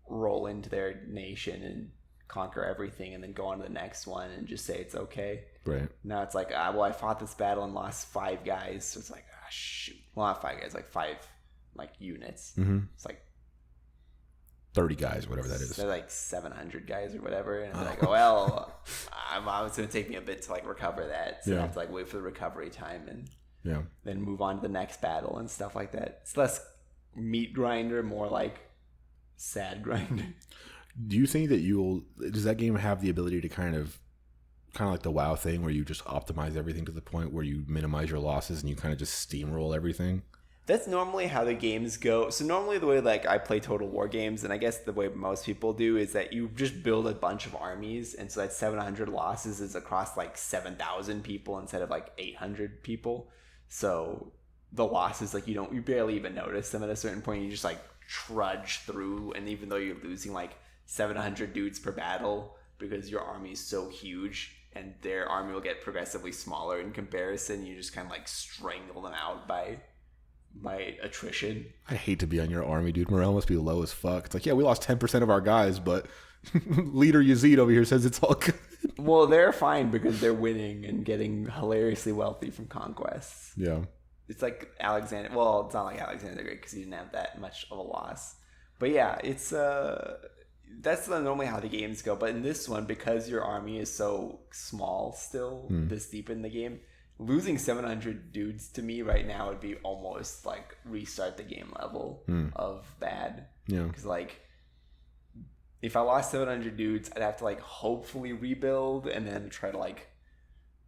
roll into their nation and conquer everything and then go on to the next one and just say it's okay. Right. Now it's like, I fought this battle and lost 5 guys. So it's like, shoot. Well, not 5 guys, like 5 like units. Mm-hmm. It's like 30 guys, whatever that is. They're like 700 guys or whatever. And I'm like, well, it's going to take me a bit to like recover that. So I have to like wait for the recovery time and then move on to the next battle and stuff like that. It's less meat grinder, more like sad grinder. Do you think that does that game have the ability to kind of like the WoW thing where you just optimize everything to the point where you minimize your losses and you kind of just steamroll everything? That's normally how the games go. So normally the way like I play Total War games, and I guess the way most people do, is that you just build a bunch of armies, and so that 700 losses is across like 7,000 people instead of like 800 people. So the losses, like you barely even notice them at a certain point. You just like trudge through, and even though you're losing like 700 dudes per battle because your army is so huge and their army will get progressively smaller in comparison, you just kind of like strangle them out by attrition. I hate to be on your army, dude. Morale must be low as fuck. It's like, yeah, we lost 10% of our guys, but leader Yazeed over here says it's all good. Well, they're fine because they're winning and getting hilariously wealthy from conquests. Yeah. It's like Alexander. Well, it's not like Alexander the Great because he didn't have that much of a loss. But yeah, it's that's normally how the games go. But in this one, because your army is so small still, this deep in the game, losing 700 dudes to me right now would be almost like restart the game level of bad. Yeah. Because like, if I lost 700 dudes, I'd have to like hopefully rebuild and then try to like,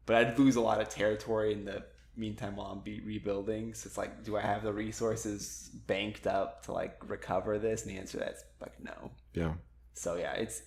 but I'd lose a lot of territory in the meantime while I'm rebuilding. So it's like, do I have the resources banked up to like recover this? And the answer to that's like no. Yeah. So yeah, it's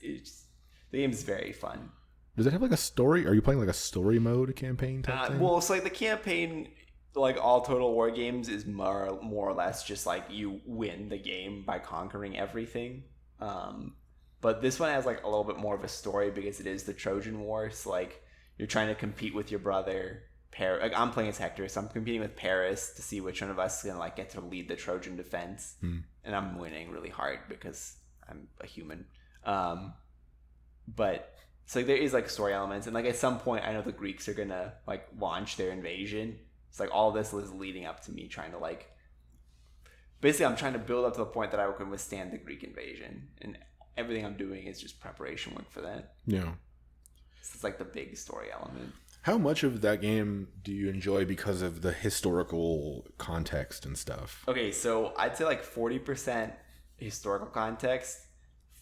the game's very fun. Does it have like a story? Are you playing like a story mode campaign type thing? Well, it's like the campaign, like all Total War games, is more or less just like you win the game by conquering everything. But this one has like a little bit more of a story because it is the Trojan War. So like you're trying to compete with your brother Like I'm playing as Hector, so I'm competing with Paris to see which one of us is gonna like get to lead the Trojan defense, and I'm winning really hard because I'm a human. But so like, there is like story elements, and like at some point I know the Greeks are gonna like launch their invasion. It's like all this is leading up to me trying to like basically I'm trying to build up to the point that I can withstand the Greek invasion, and everything I'm doing is just preparation work for that. Yeah, so it's like the big story element. How much of that game do you enjoy because of the historical context and stuff? Okay, so I'd say like 40% historical context,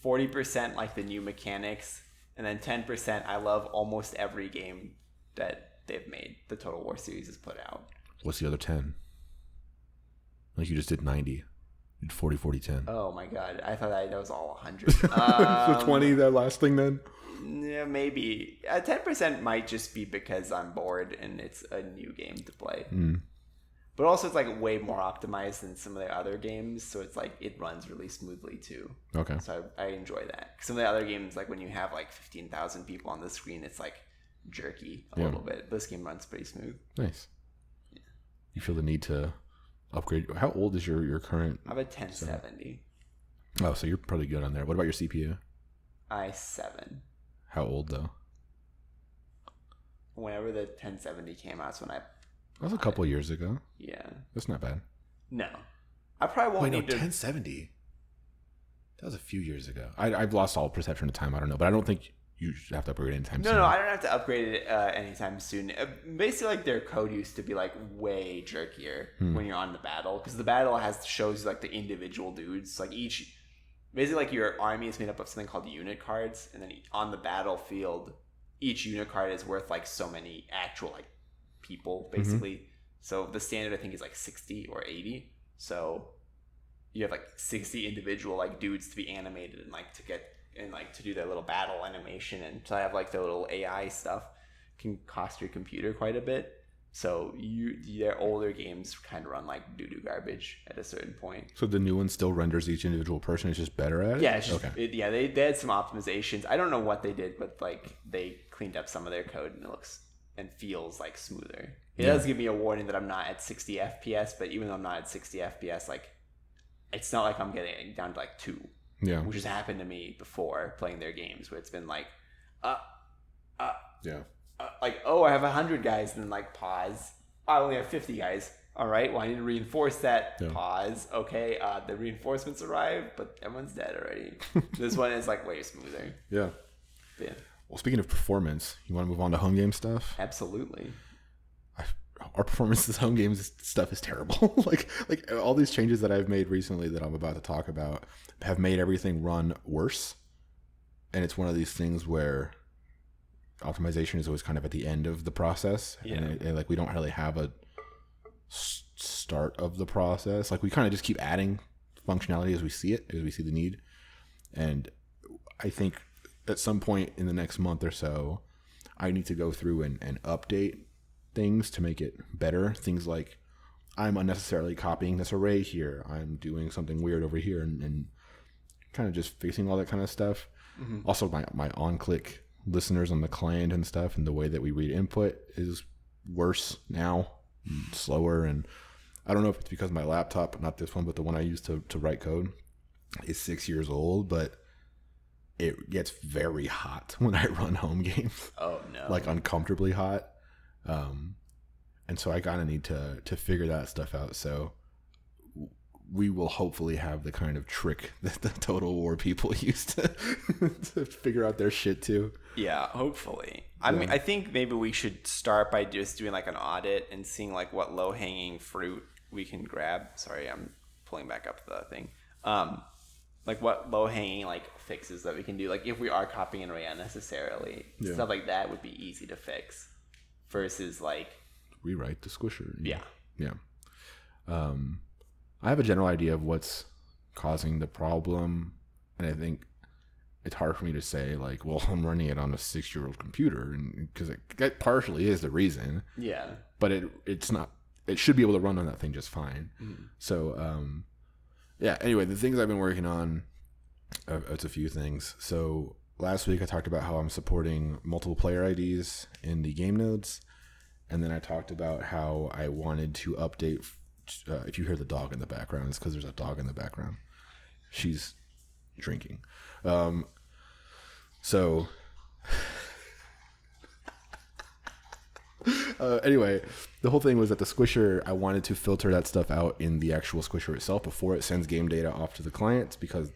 40% like the new mechanics, and then 10% I love almost every game that they've made. The Total War series has put out. What's the other 10? Like you just did 90. You did 40, 40, 10. Oh my god, I thought that was all 100. So 20, that last thing then? Yeah, maybe 10% might just be because I'm bored and it's a new game to play. But also it's like way more optimized than some of the other games, so it's like it runs really smoothly too. Okay. So I enjoy that. Some of the other games, like when you have like 15,000 people on the screen, it's like jerky a little bit. This game runs pretty smooth. Nice. Yeah. You feel the need to upgrade. How old is your current? I have a 1070. Oh, so you're probably good on there. What about your CPU? i7. How old though? Whenever the 1070 came out, that's when I. That was a couple years ago. Yeah. That's not bad. No, I probably won't need to. 1070. That was a few years ago. I've lost all perception of time. I don't know, but I don't think you should have to upgrade anytime soon. No, I don't have to upgrade it anytime soon. Basically, like their code used to be like way jerkier when you're on the battle, because the battle shows like the individual dudes. Like basically like your army is made up of something called unit cards, and then on the battlefield, each unit card is worth like so many actual like people basically. So the standard I think is like 60 or 80. So you have like 60 individual like dudes to be animated and like to get and like to do their little battle animation, and to have like their little AI stuff can cost your computer quite a bit. So their older games kind of run like doo-doo garbage at a certain point. So the new one still renders each individual person. It's just better at it? Yeah, they had some optimizations. I don't know what they did, but like they cleaned up some of their code and it looks and feels like smoother. It does give me a warning that I'm not at 60 FPS, but even though I'm not at 60 FPS, like it's not like I'm getting down to like 2. Yeah. Which has happened to me before playing their games, where it's been like like, oh, I have 100 guys, and then like pause. I only have 50 guys. All right, well, I need to reinforce that. Yeah. Pause. Okay, the reinforcements arrived, but everyone's dead already. This one is like way smoother. Yeah. Well, speaking of performance, you want to move on to home game stuff? Absolutely. Our performance in home games stuff is terrible. like all these changes that I've made recently that I'm about to talk about have made everything run worse. And it's one of these things where optimization is always kind of at the end of the process. Yeah. And like we don't really have a start of the process. Like we kind of just keep adding functionality as we see it, as we see the need. And I think at some point in the next month or so, I need to go through and update things to make it better. Things like I'm unnecessarily copying this array here. I'm doing something weird over here, and kind of just fixing all that kind of stuff. Mm-hmm. Also, my on-click listeners on the client and stuff, and the way that we read input is worse now, slower. And I don't know if it's because my laptop, not this one, but the one I use to write code, is 6 years old, but it gets very hot when I run home games. Oh no! Like uncomfortably hot. And so I kind of need to figure that stuff out. So we will hopefully have the kind of trick that the Total War people used to figure out their shit too. Yeah, hopefully. I mean, I think maybe we should start by just doing like an audit and seeing like what low hanging fruit we can grab. Sorry, I'm pulling back up the thing. Like what low hanging like fixes that we can do. Like if we are copying an array unnecessarily, stuff like that would be easy to fix. Versus like rewrite the squisher. Yeah. I have a general idea of what's causing the problem, and I think it's hard for me to say like, well, I'm running it on a 6-year-old computer, and because it partially is the reason. Yeah. But it's not. It should be able to run on that thing just fine. Mm-hmm. So Anyway, the things I've been working on, it's a few things. So last week I talked about how I'm supporting multiple player IDs in the game nodes, And then I talked about how I wanted to update. If you hear the dog in the background, it's because there's a dog in the background. She's drinking. So anyway, the whole thing was that the squisher, I wanted to filter that stuff out in the actual squisher itself before it sends game data off to the clients, because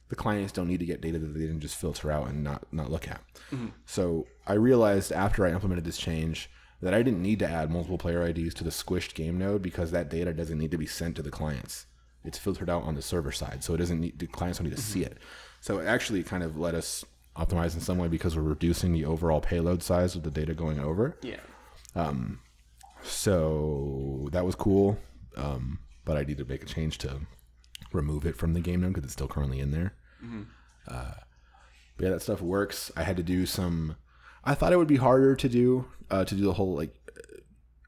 the clients don't need to get data that they didn't just filter out and not look at. Mm-hmm. So I realized after I implemented this change that I didn't need to add multiple player IDs to the squished game node, because that data doesn't need to be sent to the clients. It's filtered out on the server side, so it doesn't need, the clients don't need to see it. So it actually kind of let us optimize in some way, because we're reducing the overall payload size of the data going over. Yeah. So that was cool. But I need to make a change to remove it from the game node because it's still currently in there. Mm-hmm. But yeah, that stuff works. I had to do some. I thought it would be harder to do the whole, like,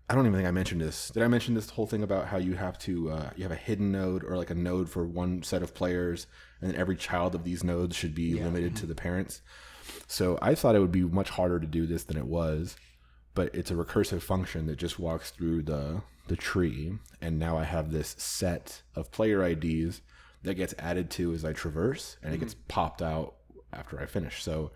I don't even think I mentioned this. Did I mention this whole thing about how you have to you have a hidden node, or like a node for one set of players, and then every child of these nodes should be limited to the parents? So I thought it would be much harder to do this than it was, but it's a recursive function that just walks through the tree, and now I have this set of player IDs that gets added to as I traverse, and it gets popped out after I finish. So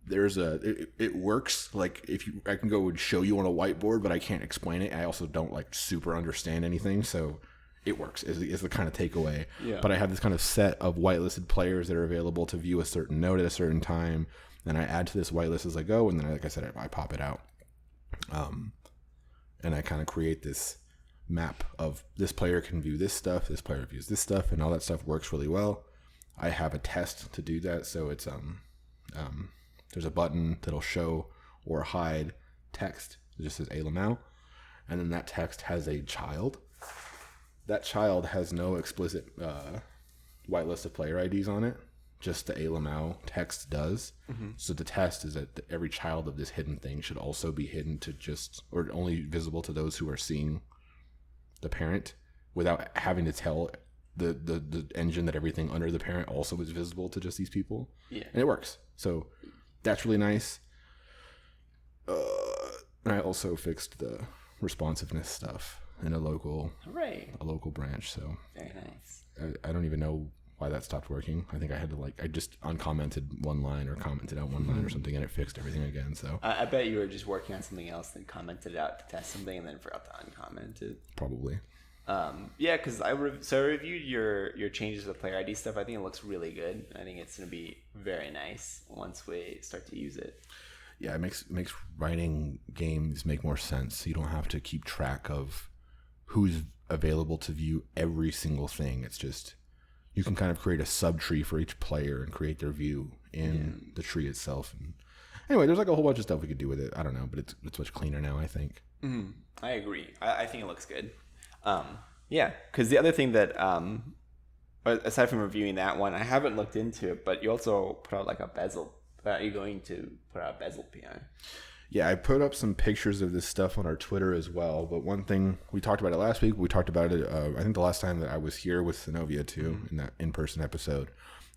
there's it works. Like, I can go and show you on a whiteboard, but I can't explain it. I also don't like super understand anything, so it works is the kind of takeaway. Yeah. But I have this kind of set of whitelisted players that are available to view a certain node at a certain time, and I add to this whitelist as I go, and then, like I said, I pop it out. And I kind of create this map of this player can view this stuff, this player views this stuff, and all that stuff works really well. I have a test to do that, so it's there's a button that'll show or hide text. It just says Alamau, and then that text has a child. That child has no explicit whitelist of player IDs on it. Just the Alamau text does. Mm-hmm. So the test is that every child of this hidden thing should also be hidden to just, or only visible to those who are seeing the parent, without having to tell the engine that everything under the parent also is visible to just these people. Yeah. And it works. So that's really nice. And I also fixed the responsiveness stuff in a local branch. So very nice. I don't even know why that stopped working. I think I had to I just uncommented one line or commented out one line or something, and it fixed everything again. So I bet you were just working on something else, then commented it out to test something, and then forgot to uncomment it. Probably. Yeah, because I reviewed your changes with player ID stuff. I think it looks really good. I think it's going to be very nice once we start to use it. Yeah, it makes writing games make more sense. You don't have to keep track of who's available to view every single thing. It's just, you can kind of create a subtree for each player and create their view in the tree itself. And anyway, there's like a whole bunch of stuff we could do with it. I don't know, but it's much cleaner now, I think. Mm-hmm. I agree. I think it looks good. Yeah, because the other thing that, aside from reviewing that one, I haven't looked into it, but you also put out like a bezel. Are you going to put out a bezel PR? Yeah, I put up some pictures of this stuff on our Twitter as well. But one thing, we talked about it last week. We talked about it, I think the last time that I was here with Synovia too, in that in-person episode.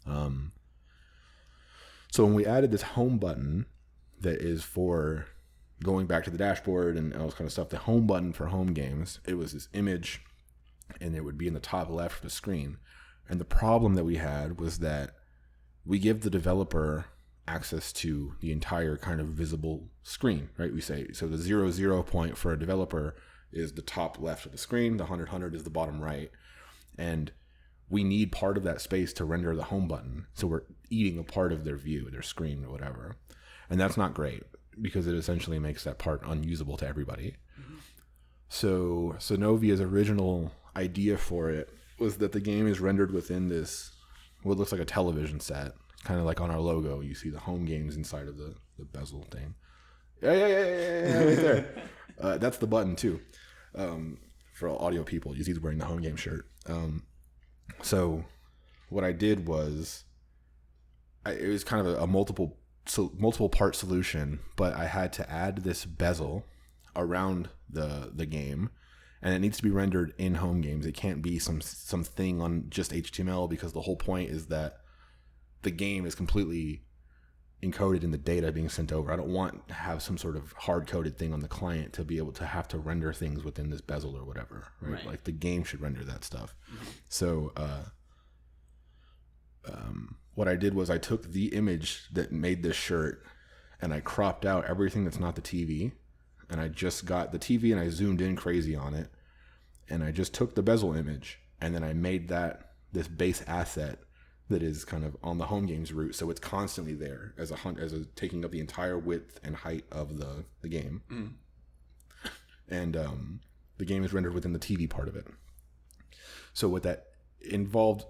So when we added this home button that is for going back to the dashboard and all this kind of stuff, the home button for Homegames, it was this image, and it would be in the top left of the screen. And the problem that we had was that we give the developer access to the entire kind of visible screen, right? We say, so the 0 point for a developer is the top left of the screen, the 100 is the bottom right, and we need part of that space to render the home button. So we're eating a part of their view, their screen or whatever. And that's not great, because it essentially makes that part unusable to everybody. Mm-hmm. So Synovia's original idea for it was that the game is rendered within this, what looks like a television set. Kind of like on our logo, you see the Homegames inside of the bezel thing. Yeah, right there. That's the button too. For all audio people, Yazeed's wearing the Homegame shirt. So what I did was, it was kind of a multiple part solution, but I had to add this bezel around the game, and it needs to be rendered in Homegames. It can't be some thing on just HTML, because the whole point is that the game is completely encoded in the data being sent over. I don't want to have some sort of hard-coded thing on the client to be able to have to render things within this bezel or whatever, right? Like the game should render that stuff. So what I did was I took the image that made this shirt and I cropped out everything that's not the TV, and I just got the TV and I zoomed in crazy on it, and I just took the bezel image and then I made that this base asset that is kind of on the Homegames route, so it's constantly there as a taking up the entire width and height of the game. And the game is rendered within the TV part of it. So what that involved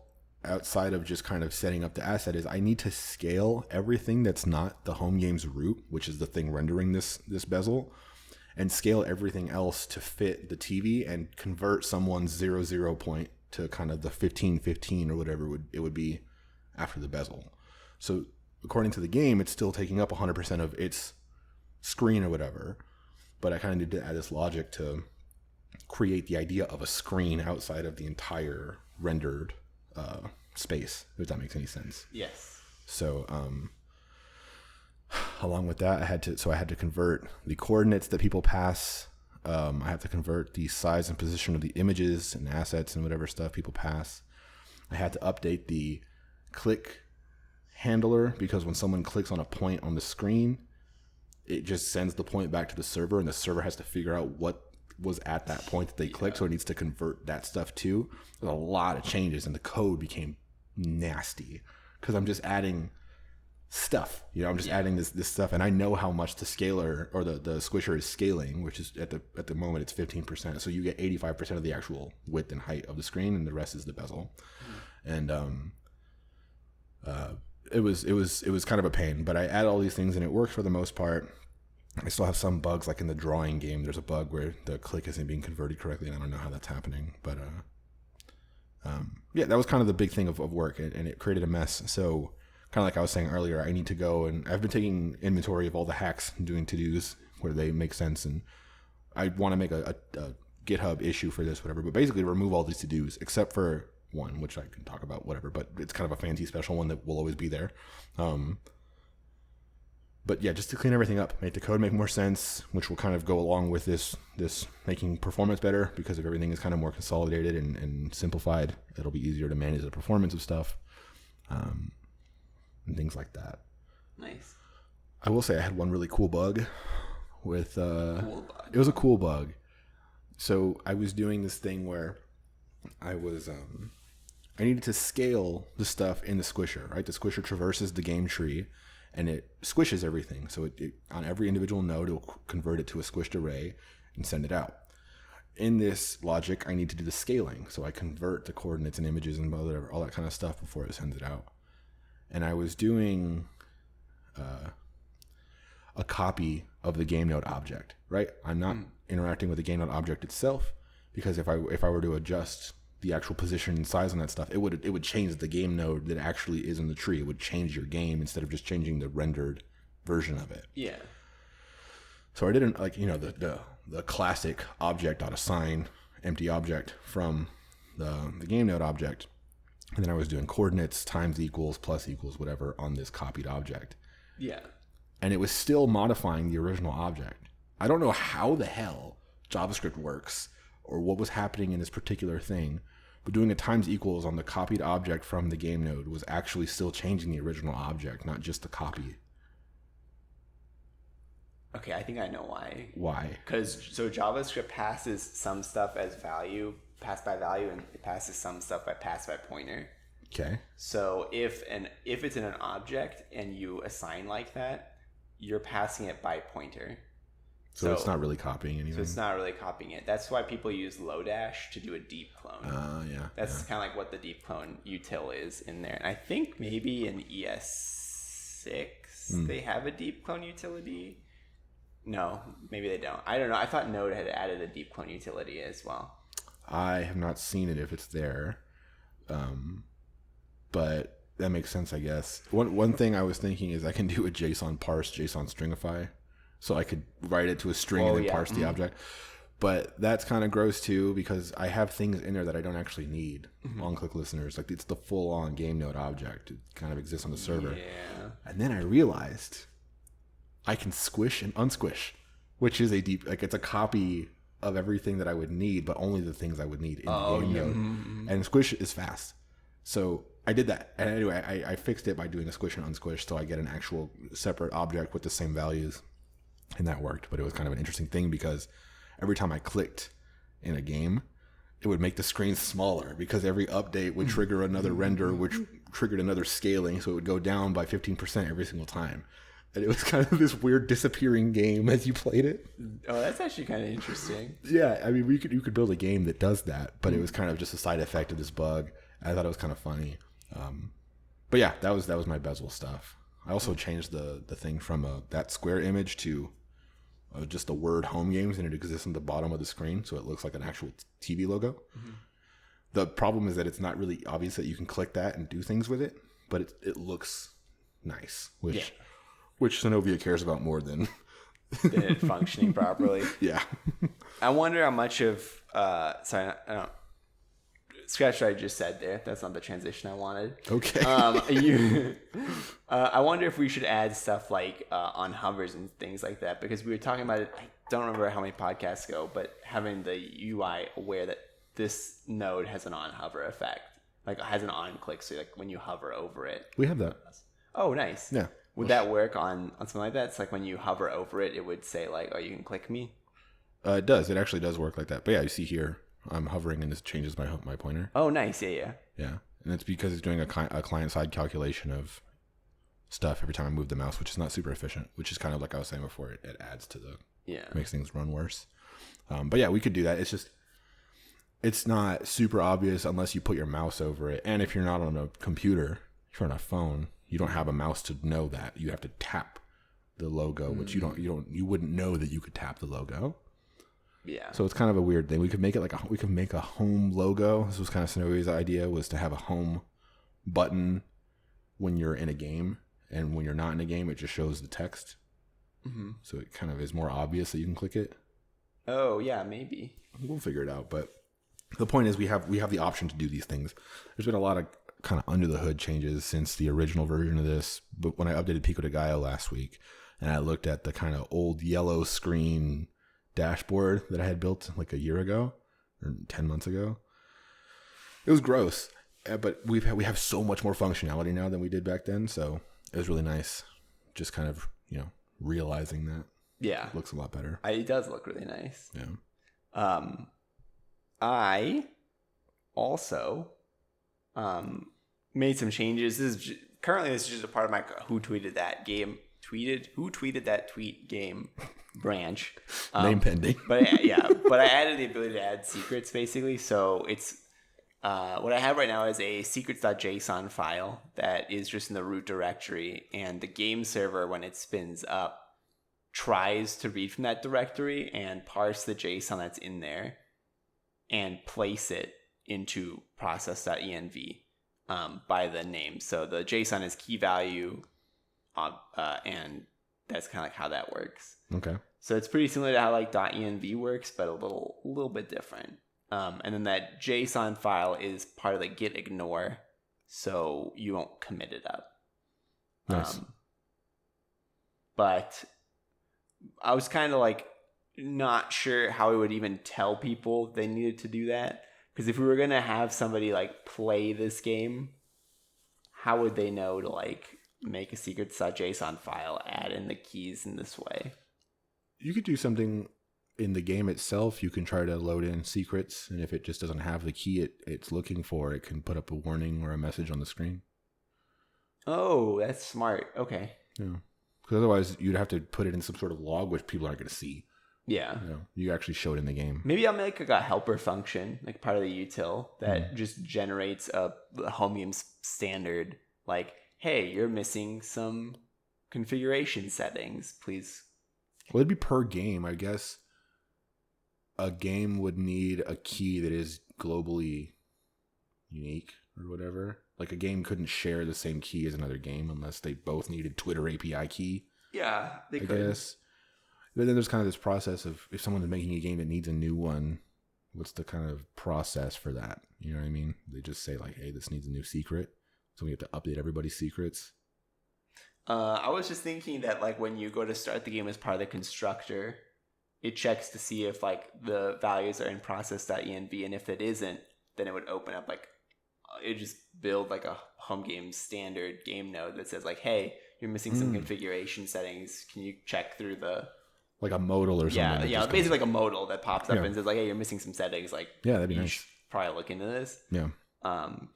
outside of just kind of setting up the asset is I need to scale everything that's not the Homegames route, which is the thing rendering this bezel, and scale everything else to fit the TV and convert someone's 0 point to kind of the 15 or whatever it would be after the bezel. So according to the game, it's still taking up 100% of its screen or whatever, but I kind of need to add this logic to create the idea of a screen outside of the entire rendered space, if that makes any sense. Yes. So along with that, I had to convert the coordinates that people pass. I have to convert the size and position of the images and assets and whatever stuff people pass. I had to update the click handler, because when someone clicks on a point on the screen, it just sends the point back to the server, and the server has to figure out what was at that point that they clicked, so it needs to convert that stuff too. There's a lot of changes, and the code became nasty because I'm just adding stuff. I'm just adding this stuff, and I know how much the scaler or the squisher is scaling, which is at the moment it's 15%. So you get 85% of the actual width and height of the screen, and the rest is the bezel. And it was kind of a pain, but I add all these things and it works for the most part. I still have some bugs, like in the drawing game. There's a bug where the click isn't being converted correctly, and I don't know how that's happening. But that was kind of the big thing of work, and it created a mess. So kind of like I was saying earlier, I need to go, and I've been taking inventory of all the hacks and doing to-dos where they make sense, and I want to make a GitHub issue for this, whatever, but basically remove all these to-dos except for one, which I can talk about, whatever, but it's kind of a fancy special one that will always be there. But yeah, just to clean everything up, make the code make more sense, which will kind of go along with this making performance better, because if everything is kind of more consolidated and simplified, it'll be easier to manage the performance of stuff, and things like that. Nice. I will say I had one really cool bug with it was a cool bug. So I was doing this thing where I was I needed to scale the stuff in the squisher, right? The squisher traverses the game tree and it squishes everything. So it on every individual node, it will convert it to a squished array and send it out. In this logic, I need to do the scaling. So I convert the coordinates and images and whatever, all that kind of stuff before it sends it out. And I was doing a copy of the game node object, right? I'm not interacting with the game node object itself, because if I were to adjust the actual position and size on that stuff, it would change the game node that actually is in the tree. It would change your game instead of just changing the rendered version of it. Yeah. So I didn't the classic object.assign empty object from the game node object. And then I was doing coordinates times equals plus equals whatever on this copied object. Yeah. And it was still modifying the original object. I don't know how the hell JavaScript works or what was happening in this particular thing, but doing a times equals on the copied object from the game node was actually still changing the original object, not just the copy. Okay, I think I know why. Why? Because JavaScript passes some stuff as value, pass by value, and it passes some stuff by pass by pointer. Okay. So if it's in an object and you assign like that, you're passing it by pointer. So it's not really copying anything. So it's not really copying it. That's why people use Lodash to do a deep clone. Yeah. That's kind of like what the deep clone util is in there. And I think maybe in ES6 they have a deep clone utility. No, maybe they don't. I don't know. I thought Node had added a deep clone utility as well. I have not seen it if it's there. But that makes sense, I guess. One thing I was thinking is I can do a JSON parse, JSON stringify. So I could write it to a string and then parse the object. But that's kind of gross too because I have things in there that I don't actually need. On-click listeners, like it's the full-on game node object. It kind of exists on the server. Yeah. And then I realized I can squish and unsquish, which is it's a copy of everything that I would need, but only the things I would need in the game node. And squish is fast. So I did that. And anyway, I fixed it by doing a squish and unsquish so I get an actual separate object with the same values. And that worked. But it was kind of an interesting thing because every time I clicked in a game, it would make the screen smaller because every update would trigger another render, which triggered another scaling. So it would go down by 15% every single time. And it was kind of this weird disappearing game as you played it. Oh, that's actually kind of interesting. Yeah, I mean, you could build a game that does that, but it was kind of just a side effect of this bug. I thought it was kind of funny. But yeah, that was my bezel stuff. I also changed the thing from that square image to just the word Homegames, and it exists on the bottom of the screen, so it looks like an actual TV logo. The problem is that it's not really obvious that you can click that and do things with it, but it looks nice, which Synovia cares about more than it functioning properly. Yeah. I wonder how much of sorry, I don't scratch what I just said there. That's not the transition I wanted. Okay. I wonder if we should add stuff like on hovers and things like that, because we were talking about it. I don't remember how many podcasts ago, but having the UI aware that this node has an on hover effect, like it has an on click. So like when you hover over it, We have that. oh, nice. Yeah. Would that work on something like that? It's like when you hover over it, it would say like, oh, you can click me. It does. It actually does work like that. But yeah, you see here, I'm hovering and this changes my pointer. Oh, nice. Yeah. Yeah. And it's because it's doing a client-side calculation of stuff every time I move the mouse, which is not super efficient, which is kind of like I was saying before, it adds to makes things run worse. But yeah, we could do that. It's just, it's not super obvious unless you put your mouse over it. And if you're not on a computer, if you're on a phone, you don't have a mouse to know that. You have to tap the logo, which you wouldn't know that you could tap the logo. Yeah. So it's kind of a weird thing. We could make it we could make a home logo. This was kind of Synovia's idea, was to have a home button when you're in a game, and when you're not in a game, it just shows the text. So it kind of is more obvious that you can click it. Oh yeah, maybe. We'll figure it out. But the point is, we have the option to do these things. There's been a lot of kind of under the hood changes since the original version of this. But when I updated Pico de Gallo last week, and I looked at the kind of old yellow screen dashboard that I had built like a year ago or 10 months ago, it was gross. But we have so much more functionality now than we did back then. So it was really nice. Just kind of, realizing that. Yeah. It looks a lot better. It does look really nice. Yeah. I also made some changes. This is just a part of my who tweeted that tweet game branch. Name pending. But I added the ability to add secrets basically. So it's what I have right now is a secrets.json file that is just in the root directory, and the game server, when it spins up, tries to read from that directory and parse the JSON that's in there and place it into process.env by the name. So the JSON is key value, and that's kind of like how that works. Okay. So it's pretty similar to how like .env works, but a little bit different. And then that JSON file is part of the git ignore, so you won't commit it up. Nice. But I was kind of like not sure how we would even tell people they needed to do that. Because if we were going to have somebody like play this game, how would they know to like make a secrets.json file, add in the keys in this way? You could do something in the game itself. You can try to load in secrets, and if it just doesn't have the key it's looking for, it can put up a warning or a message on the screen. Oh, that's smart. Okay. Yeah. Because otherwise, you'd have to put it in some sort of log, which people aren't going to see. Yeah. You actually show it in the game. Maybe I'll make like a helper function, like part of the util, that just generates a Homegames standard, like, hey, you're missing some configuration settings. Please. Well, it'd be per game, I guess. A game would need a key that is globally unique or whatever. Like a game couldn't share the same key as another game unless they both needed Twitter API key. Yeah, they I could. guess. But then there's kind of this process of if someone's making a game that needs a new one, what's the kind of process for that? You know what I mean? They just say like, hey, this needs a new secret. So we have to update everybody's secrets. I was just thinking that like when you go to start the game as part of the constructor, it checks to see if like the values are in process.env, and if it isn't, then it would open up like it just build like a Homegames standard game node that says like, hey, you're missing some configuration settings. Can you check through the like a modal or something? Yeah, basically like a modal that pops up and says like, hey, you're missing some settings. Like, yeah, that'd be you nice. should probably look into this. Yeah.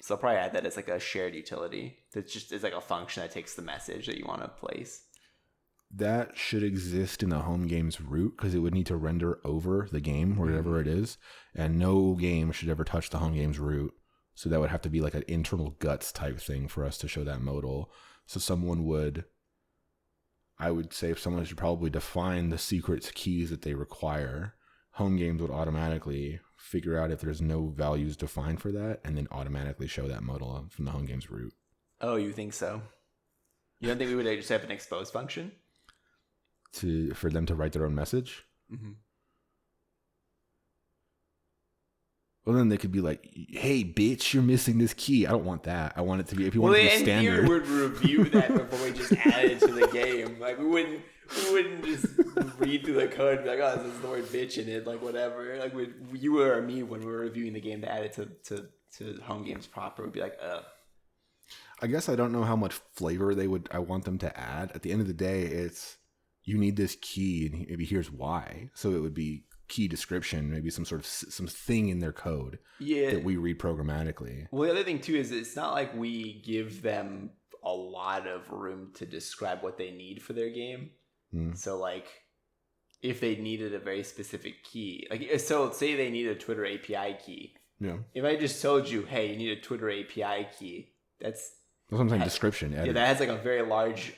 So I'll probably add that as like a shared utility. That just is like a function that takes the message that you want to place. That should exist in the Homegames root because it would need to render over the game wherever it is, and no game should ever touch the Homegames root. So that would have to be like an internal guts type thing for us to show that modal. So I would say if someone should probably define the secrets keys that they require, Homegames would automatically figure out if there's no values defined for that, and then automatically show that modal from the Homegames root. Oh, you think so? You don't think we would just have an expose function for them to write their own message? Mm-hmm. Well, then they could be like, "Hey, bitch, you're missing this key." I don't want that. I want it to be if you want it to be standard. We would review that before we just add it to the game. Like we wouldn't just read through the code and be like, "Oh, this is the word bitch in it," like whatever. Like you or me when we were reviewing the game to add it to Homegames proper would be like, I guess I don't know how much flavor I want them to add. At the end of the day, it's you need this key, and maybe here's why. So it would be key description, maybe some sort of something in their code that we read programmatically. Well, the other thing too is it's not like we give them a lot of room to describe what they need for their game. So like if they needed a very specific key, like so say they need a Twitter API key. Yeah. If I just told you, hey, you need a Twitter API key, that's what I'm saying. Description. Yeah, that has like a very large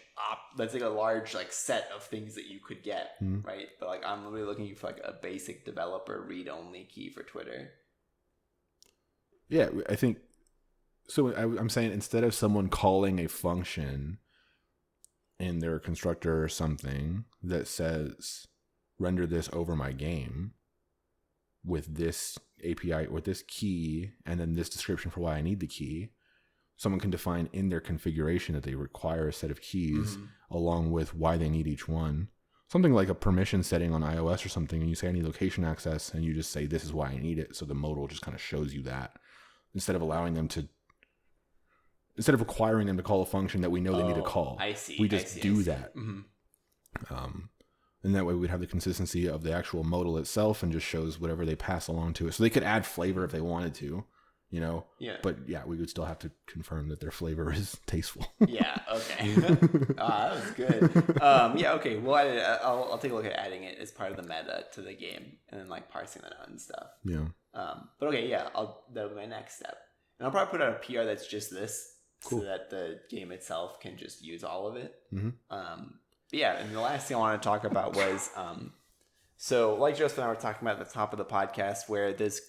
that's like a large like set of things that you could get, right? But like I'm really looking for like a basic developer read-only key for Twitter. Yeah, I think so. I'm saying instead of someone calling a function in their constructor or something that says render this over my game with this API with this key and then this description for why I need the key, someone can define in their configuration that they require a set of keys along with why they need each one. Something like a permission setting on iOS or something, and you say I need location access, and you just say this is why I need it. So the modal just kind of shows you that instead of requiring them to call a function that we know they need to call. I see. We just do that. And that way we'd have the consistency of the actual modal itself and just shows whatever they pass along to it. So they could add flavor if they wanted to. You know, but yeah, we would still have to confirm that their flavor is tasteful. Yeah. Okay. That was good. Yeah. Okay. Well, I'll take a look at adding it as part of the meta to the game and then like parsing that out and stuff. Yeah. But okay. Yeah. That'll be my next step, and I'll probably put out a PR that's just this, so that the game itself can just use all of it. Yeah. And the last thing I want to talk about was, so like Joseph and I were talking about at the top of the podcast, where there's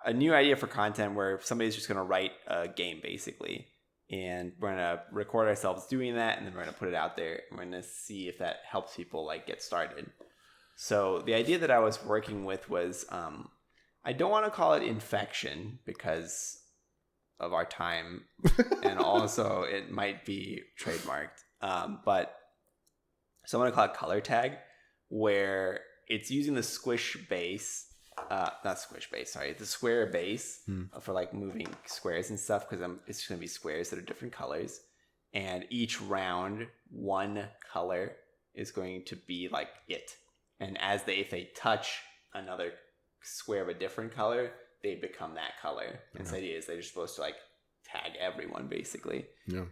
a new idea for content where somebody's just going to write a game basically, and we're going to record ourselves doing that, and then we're going to put it out there, and we're going to see if that helps people like get started. So the idea that I was working with was I don't want to call it infection because of our time and also it might be trademarked, but so I'm going to call it color tag, where it's using the squish base, not squish base, sorry, the square base for like moving squares and stuff, because it's going to be squares that are different colors, and each round one color is going to be like it, and if they touch another square of a different color, they become that color. And the idea is they're supposed to like tag everyone basically. Yeah.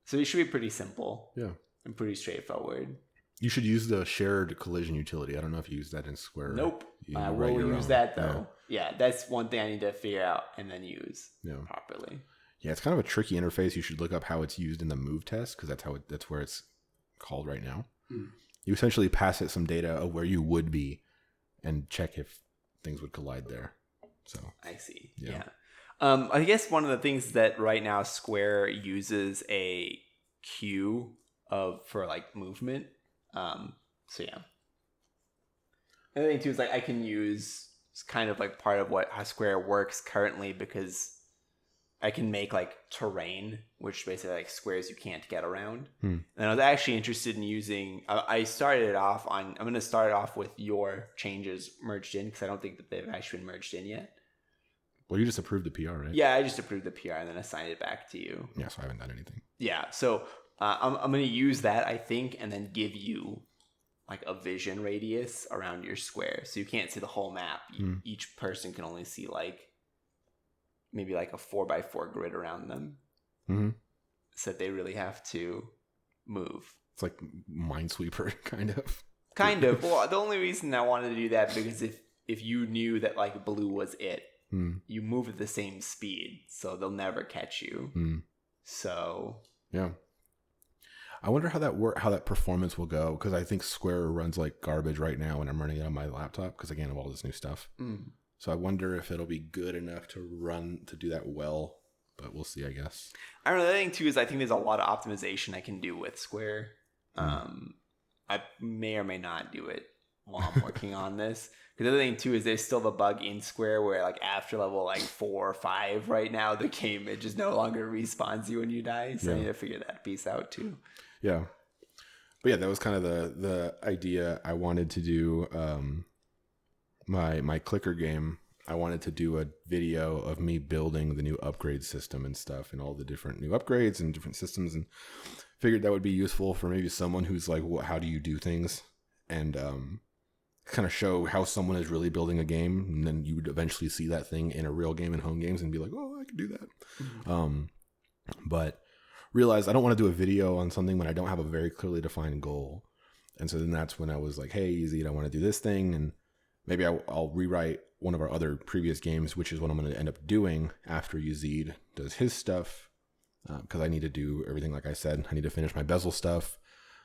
So it should be pretty simple. Yeah. And pretty straightforward. You should use the shared collision utility. I don't know if you use that in Square. Nope. I will use that though. Yeah, that's one thing I need to figure out and then use properly. Yeah, it's kind of a tricky interface. You should look up how it's used in the move test, because that's where it's called right now. You essentially pass it some data of where you would be and check if things would collide there. So I see. Yeah. I guess one of the things that right now Square uses a queue for like movement. So yeah. And the thing too is like I can use kind of like part of how Square works currently because I can make like terrain, which basically like squares you can't get around. And I was actually interested in using. I started it off on. I'm going to start it off with your changes merged in because I don't think that they've actually been merged in yet. Well, you just approved the PR, right? Yeah, I just approved the PR and then assigned it back to you. Yeah, so I haven't done anything. Yeah, so I'm going to use that, I think, and then give you like a vision radius around your square, so you can't see the whole map. Each person can only see like maybe like a 4x4 grid around them, so they really have to move. It's like Minesweeper, kind of. Kind of. Well, the only reason I wanted to do that because if you knew that like blue was it, you move at the same speed, so they'll never catch you. So yeah, I wonder how that performance will go, because I think Square runs like garbage right now, and I'm running it on my laptop because again of all this new stuff. So I wonder if it'll be good enough to do that well, but we'll see, I guess. I don't know. The thing too is I think there's a lot of optimization I can do with Square. I may or may not do it while I'm working on this. Because the other thing too is there's still the bug in Square where like after level like 4 or 5 right now, the game it just no longer respawns you when you die. So I need to figure that piece out too. Yeah. But yeah, that was kind of the idea. I wanted to do my clicker game. I wanted to do a video of me building the new upgrade system and stuff and all the different new upgrades and different systems, and figured that would be useful for maybe someone who's like, how do you do things? And kind of show how someone is really building a game, and then you would eventually see that thing in a real game in Homegames and be like, oh, I can do that. But realized I don't want to do a video on something when I don't have a very clearly defined goal. And so then that's when I was like, hey, Yazeed, I want to do this thing, and maybe I'll rewrite one of our other previous games, which is what I'm going to end up doing after Yazeed does his stuff, because I need to do everything like I said. I need to finish my bezel stuff.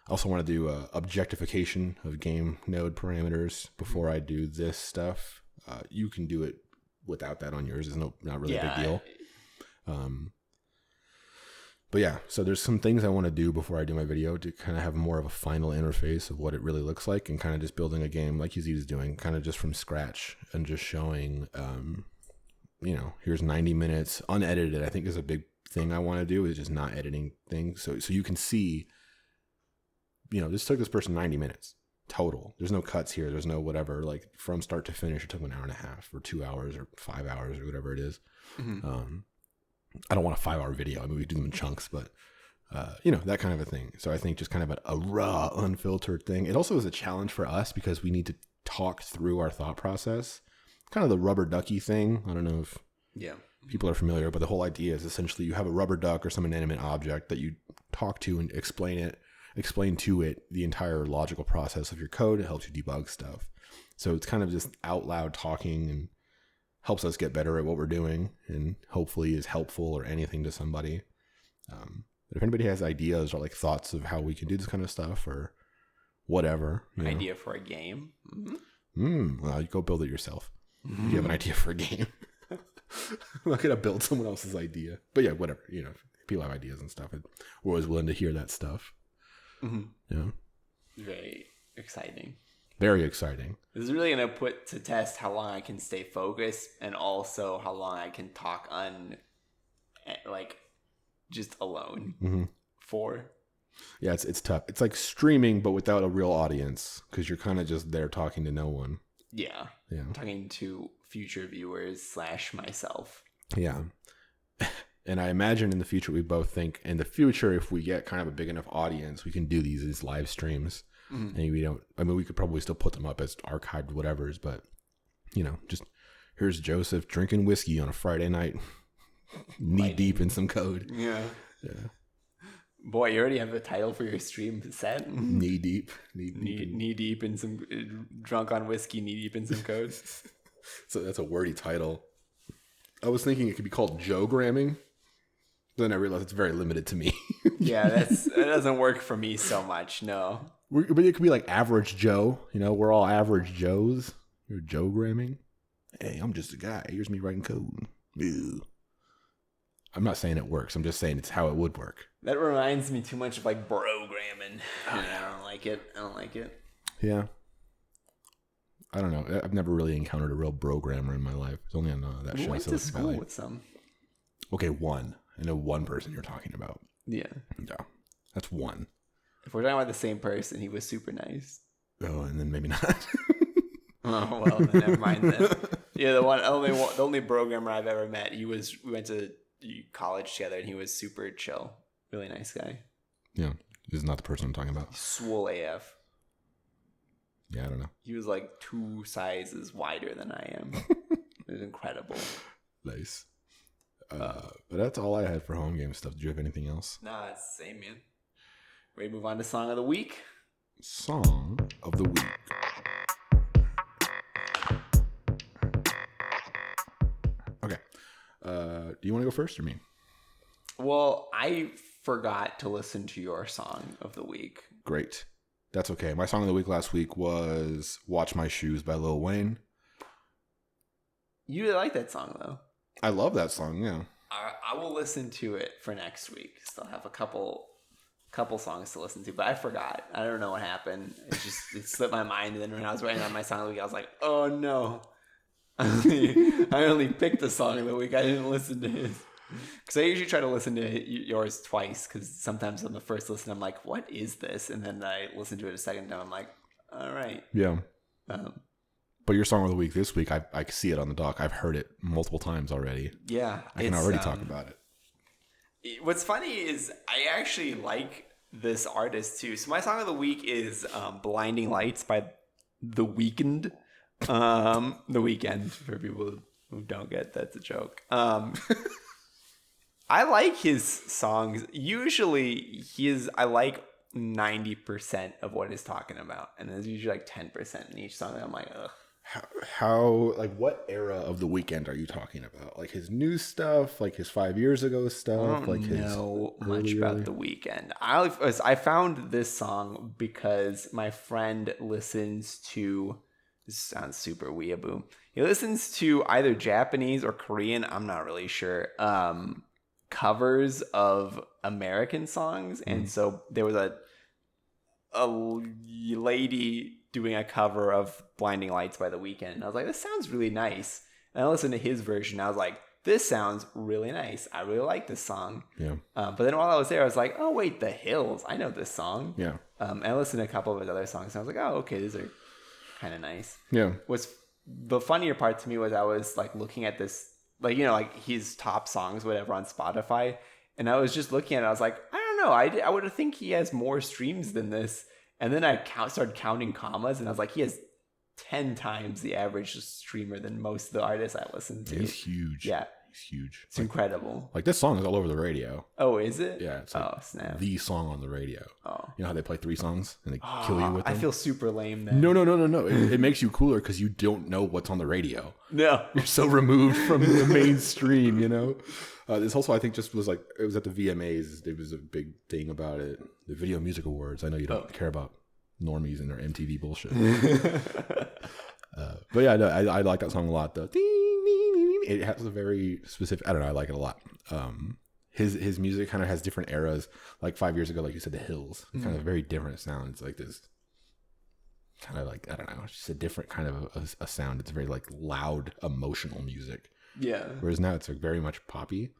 I also want to do objectification of game node parameters before I do this stuff. You can do it without that on yours. It's not really a big deal. But yeah, so there's some things I want to do before I do my video to kind of have more of a final interface of what it really looks like, and kind of just building a game like Yazeed is doing, kind of just from scratch, and just showing, here's 90 minutes unedited. I think is a big thing I want to do, is just not editing things. So you can see, this took this person 90 minutes total. There's no cuts here. There's no whatever, like from start to finish, it took 1.5 hours or 2 hours or 5 hours or whatever it is. I don't want a 5-hour video. I mean, we do them in chunks, but that kind of a thing. So I think just kind of a raw, unfiltered thing. It also is a challenge for us because we need to talk through our thought process. Kind of the rubber ducky thing. I don't know if people are familiar, but the whole idea is essentially you have a rubber duck or some inanimate object that you talk to and explain to it the entire logical process of your code. It helps you debug stuff. So it's kind of just out loud talking, and helps us get better at what we're doing, and hopefully is helpful or anything to somebody. But if anybody has ideas or like thoughts of how we can do this kind of stuff or whatever, idea for a game. Well, you go build it yourself. If you have an idea for a game, I'm not gonna build someone else's idea. But yeah, whatever. People have ideas and stuff. We're always willing to hear that stuff. Very exciting. Very exciting. This is really going to put to test how long I can stay focused, and also how long I can talk just alone for. Yeah, it's tough. It's like streaming, but without a real audience, because you're kind of just there talking to no one. Yeah. I'm talking to future viewers / myself. Yeah. And I imagine in the future, we both think in the future, if we get kind of a big enough audience, we can do these live streams. And we could probably still put them up as archived whatevers, but just here's Joseph drinking whiskey on a Friday night, knee deep in some code. Yeah. Boy, you already have a title for your stream set. Knee deep in some drunk on whiskey, knee deep in some code. So that's a wordy title. I was thinking it could be called Joe-gramming. Then I realized it's very limited to me. Yeah, that doesn't work for me so much. No. But it could be like Average Joe. We're all average Joes. You're Joe-gramming. Hey, I'm just a guy. Here's me writing code. Ew. I'm not saying it works. I'm just saying it's how it would work. That reminds me too much of like brogramming. I don't like it. Yeah. I don't know. I've never really encountered a real programmer in my life. It's only on that We show. went to Silicon school Valley. with some. Okay, one. I know one person you're talking about. Yeah. Yeah, that's one. If we're talking about the same person, he was super nice. Oh, and then maybe not. Oh well, then never mind then. Yeah, the only programmer I've ever met. We went to college together, and he was super chill, really nice guy. Yeah, this is not the person I'm talking about. Swole AF. Yeah, I don't know. He was like 2 sizes wider than I am. It was incredible. Nice. But that's all I had for home game stuff. Did you have anything else? Nah, it's the same, man. Ready to move on to song of the week? Song of the week. Okay. Do you want to go first or me? Well, I forgot to listen to your song of the week. Great. That's okay. My song of the week last week was Watch My Shoes by Lil Wayne. You really like that song, though. I love that song, yeah. I will listen to it for next week. Still have a couple songs to listen to, but I forgot. I don't know what happened. It slipped my mind, and then when I was writing on my song of the week, I was like, oh no. I only picked the song of the week. I didn't listen to his. Because I usually try to listen to yours twice, because sometimes on the first listen, I'm like, what is this? And then I listen to it a second time, I'm like, all right. Yeah. But your song of the week this week, I see it on the doc. I've heard it multiple times already. Yeah. I can already talk about it. What's funny is I actually like this artist too. So my song of the week is Blinding Lights by The Weeknd. The Weeknd, for people who don't get that's a joke. I like his songs. Usually I like 90% of what he's talking about. And there's usually like 10% in each song. And I'm like, ugh. How like what era of The Weeknd are you talking about? Like his new stuff, like his 5 years ago stuff? I don't know much about The Weeknd. I found this song because my friend listens to, this sounds super weeaboo. He listens to either Japanese or Korean, I'm not really sure, covers of American songs. And so there was a lady doing a cover of Blinding Lights by The Weeknd. And I was like, this sounds really nice. And I listened to his version. And I was like, this sounds really nice. I really like this song. Yeah. But then while I was there, I was like, oh, wait, The Hills. I know this song. Yeah. And I listened to a couple of his other songs. And I was like, oh, okay, these are kind of nice. Yeah. What's the funnier part to me was I was like looking at this, like, you know, like his top songs, whatever, on Spotify. And I was just looking at it. I was like, I don't know. I would have think he has more streams than this. And then I started counting commas, and I was like, he has 10 times the average streamer than most of the artists I listen to. He's huge. Yeah. He's huge. It's incredible. Like, this song is all over the radio. Oh, is it? Yeah. It's like snap. The song on the radio. Oh. You know how they play 3 songs and they kill you with them? I feel super lame then. No. It makes you cooler because you don't know what's on the radio. No. You're so removed from the mainstream, you know? This also, I think, just was like, it was at the VMAs. There was a big thing about it. The Video Music Awards. I know you don't care about normies and their MTV bullshit. But yeah, no, I like that song a lot, though. It has a very specific, I don't know, I like it a lot. His music kind of has different eras. Like 5 years ago, like you said, The Hills. Kind of very different sound. It's like this kind of like, I don't know, it's just a different kind of a sound. It's very like loud, emotional music. Yeah. Whereas now it's like very much poppy.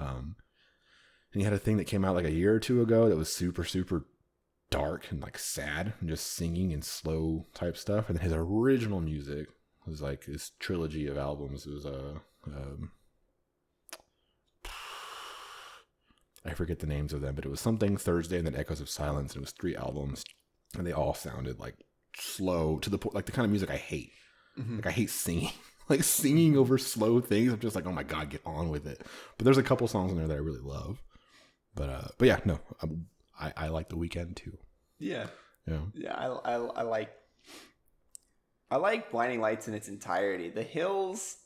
And he had a thing that came out like a year or two ago that was super, super dark and like sad and just singing and slow type stuff. And then his original music was like this trilogy of albums. It was I forget the names of them, but it was something Thursday and then Echoes of Silence. And it was 3 albums, and they all sounded like slow to the point, like the kind of music I hate. Like I hate singing. Like singing over slow things. I'm just like, oh my God, get on with it. But there's a couple songs in there that I really love. But yeah, no, I like The Weeknd too. Yeah. I like Blinding Lights in its entirety. The Hills,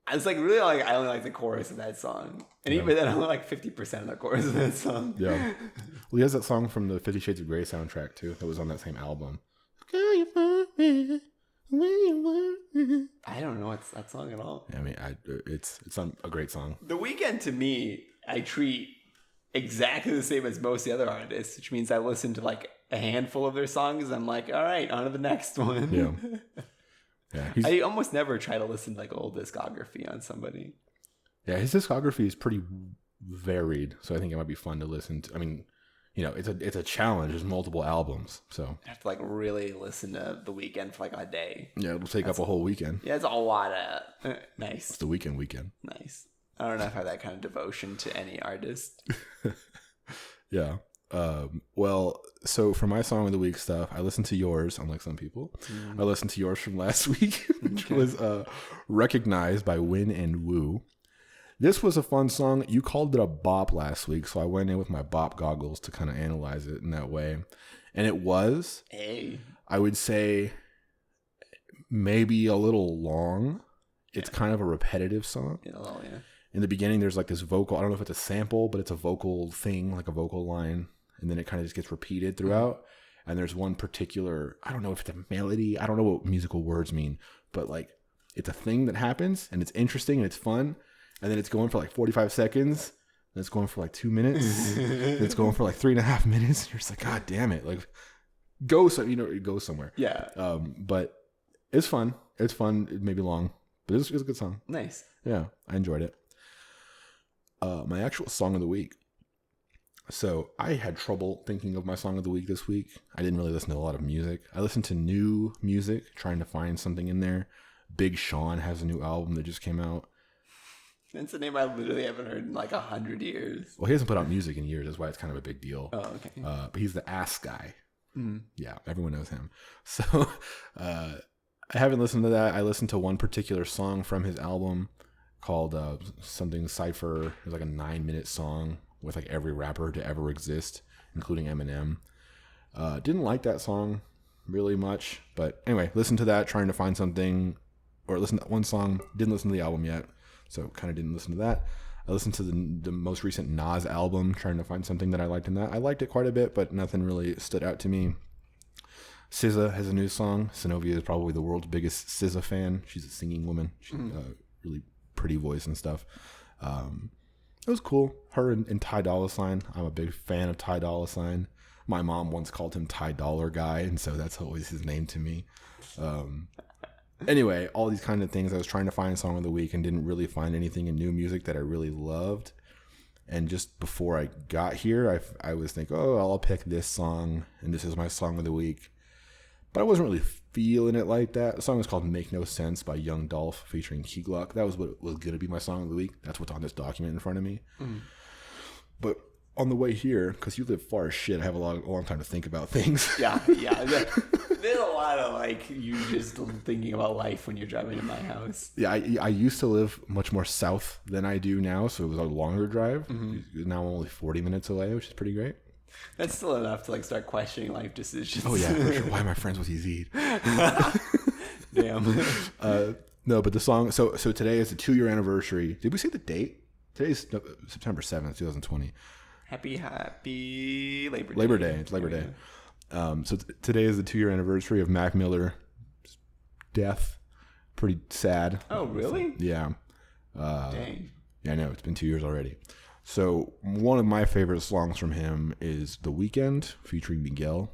I was like, really, like, I only like the chorus of that song. And even then, I only like 50% of the chorus of that song. Yeah. Well, he has that song from the 50 Shades of Grey soundtrack too. That was on that same album. I don't know what's that song at all. Yeah, I mean, it's a great song. The Weeknd, to me, I treat exactly the same as most of the other artists, which means I listen to like a handful of their songs, I'm like, all right, on to the next one. Yeah. I almost never try to listen to like old discography on somebody. Yeah, his discography is pretty varied, so I think it might be fun to listen to. I mean, it's a challenge. There's multiple albums, so I have to like really listen to The Weeknd for like a day. yeah, it'll take up a whole weekend. Yeah, it's a lot of nice. It's the weekend. Nice. I don't know if I have that kind of devotion to any artist. Yeah. Well, so for my song of the week stuff, I listened to yours, unlike some people. I listened to yours from last week, which was Recognized by Win and Woo. This was a fun song. You called it a bop last week, so I went in with my Bop Goggles to kind of analyze it in that way. And it was, I would say, maybe a little long. It's kind of a repetitive song. Yeah. In the beginning, there's like this vocal. I don't know if it's a sample, but it's a vocal thing, like a vocal line. And then it kind of just gets repeated throughout. And there's one particular, I don't know if it's a melody. I don't know what musical words mean. But like, it's a thing that happens. And it's interesting and it's fun. And then it's going for like 45 seconds. And it's going for like 2 minutes. And it's going for like 3.5 minutes. And you're just like, God damn it. Like, it goes somewhere. Yeah. But it's fun. It's fun. It may be long. But it's a good song. Nice. Yeah, I enjoyed it. My actual song of the week. So I had trouble thinking of my song of the week this week. I didn't really listen to a lot of music. I listened to new music, trying to find something in there. Big Sean has a new album that just came out. That's a name I literally haven't heard in like 100 years. Well, he hasn't put out music in years. That's why it's kind of a big deal. Oh, okay. But he's the ass guy. Yeah, everyone knows him. So I haven't listened to that. I listened to one particular song from his album called something Cypher. It was like a 9-minute song with like every rapper to ever exist, including Eminem. Didn't like that song really much, but anyway, listen to that, trying to find something, or listen to that one song. Didn't listen to the album yet, so kind of didn't listen to that. I listened to the most recent Nas album, trying to find something that I liked in that. I liked it quite a bit, but nothing really stood out to me. SZA has a new song. Synovia is probably the world's biggest SZA fan. She's a singing woman. She's really pretty voice and stuff. It was cool. Her and Ty Dolla $ign. I'm a big fan of Ty Dolla $ign. My mom once called him Ty Dollar Guy, and so that's always his name to me. Anyway, all these kind of things. I was trying to find a song of the week and didn't really find anything in new music that I really loved. And just before I got here, I was thinking, oh, I'll pick this song, and this is my song of the week. But I wasn't really feeling it like that. The song is called Make No Sense by Young Dolph featuring Key Glock. That was what was going to be my song of the week. That's what's on this document in front of me. But on the way here, because you live far as shit, I have a long time to think about things. Yeah. There's a lot of like you just thinking about life when you're driving to my house. Yeah, I used to live much more south than I do now, so it was a longer drive. Now I'm only 40 minutes away, which is pretty great. That's still enough to like start questioning life decisions. Oh yeah, for sure. Why am I friends with Yazeed? Damn. No, but the song. So today is the 2-year anniversary. Did we say the date? Today's September 7th, 2020. Happy Labor Day. Labor Day. It's Labor Day. So today is the 2-year anniversary of Mac Miller's death. Pretty sad. Oh really? Yeah. Dang. Yeah, I know. It's been 2 years already. So one of my favorite songs from him is The Weeknd featuring Miguel,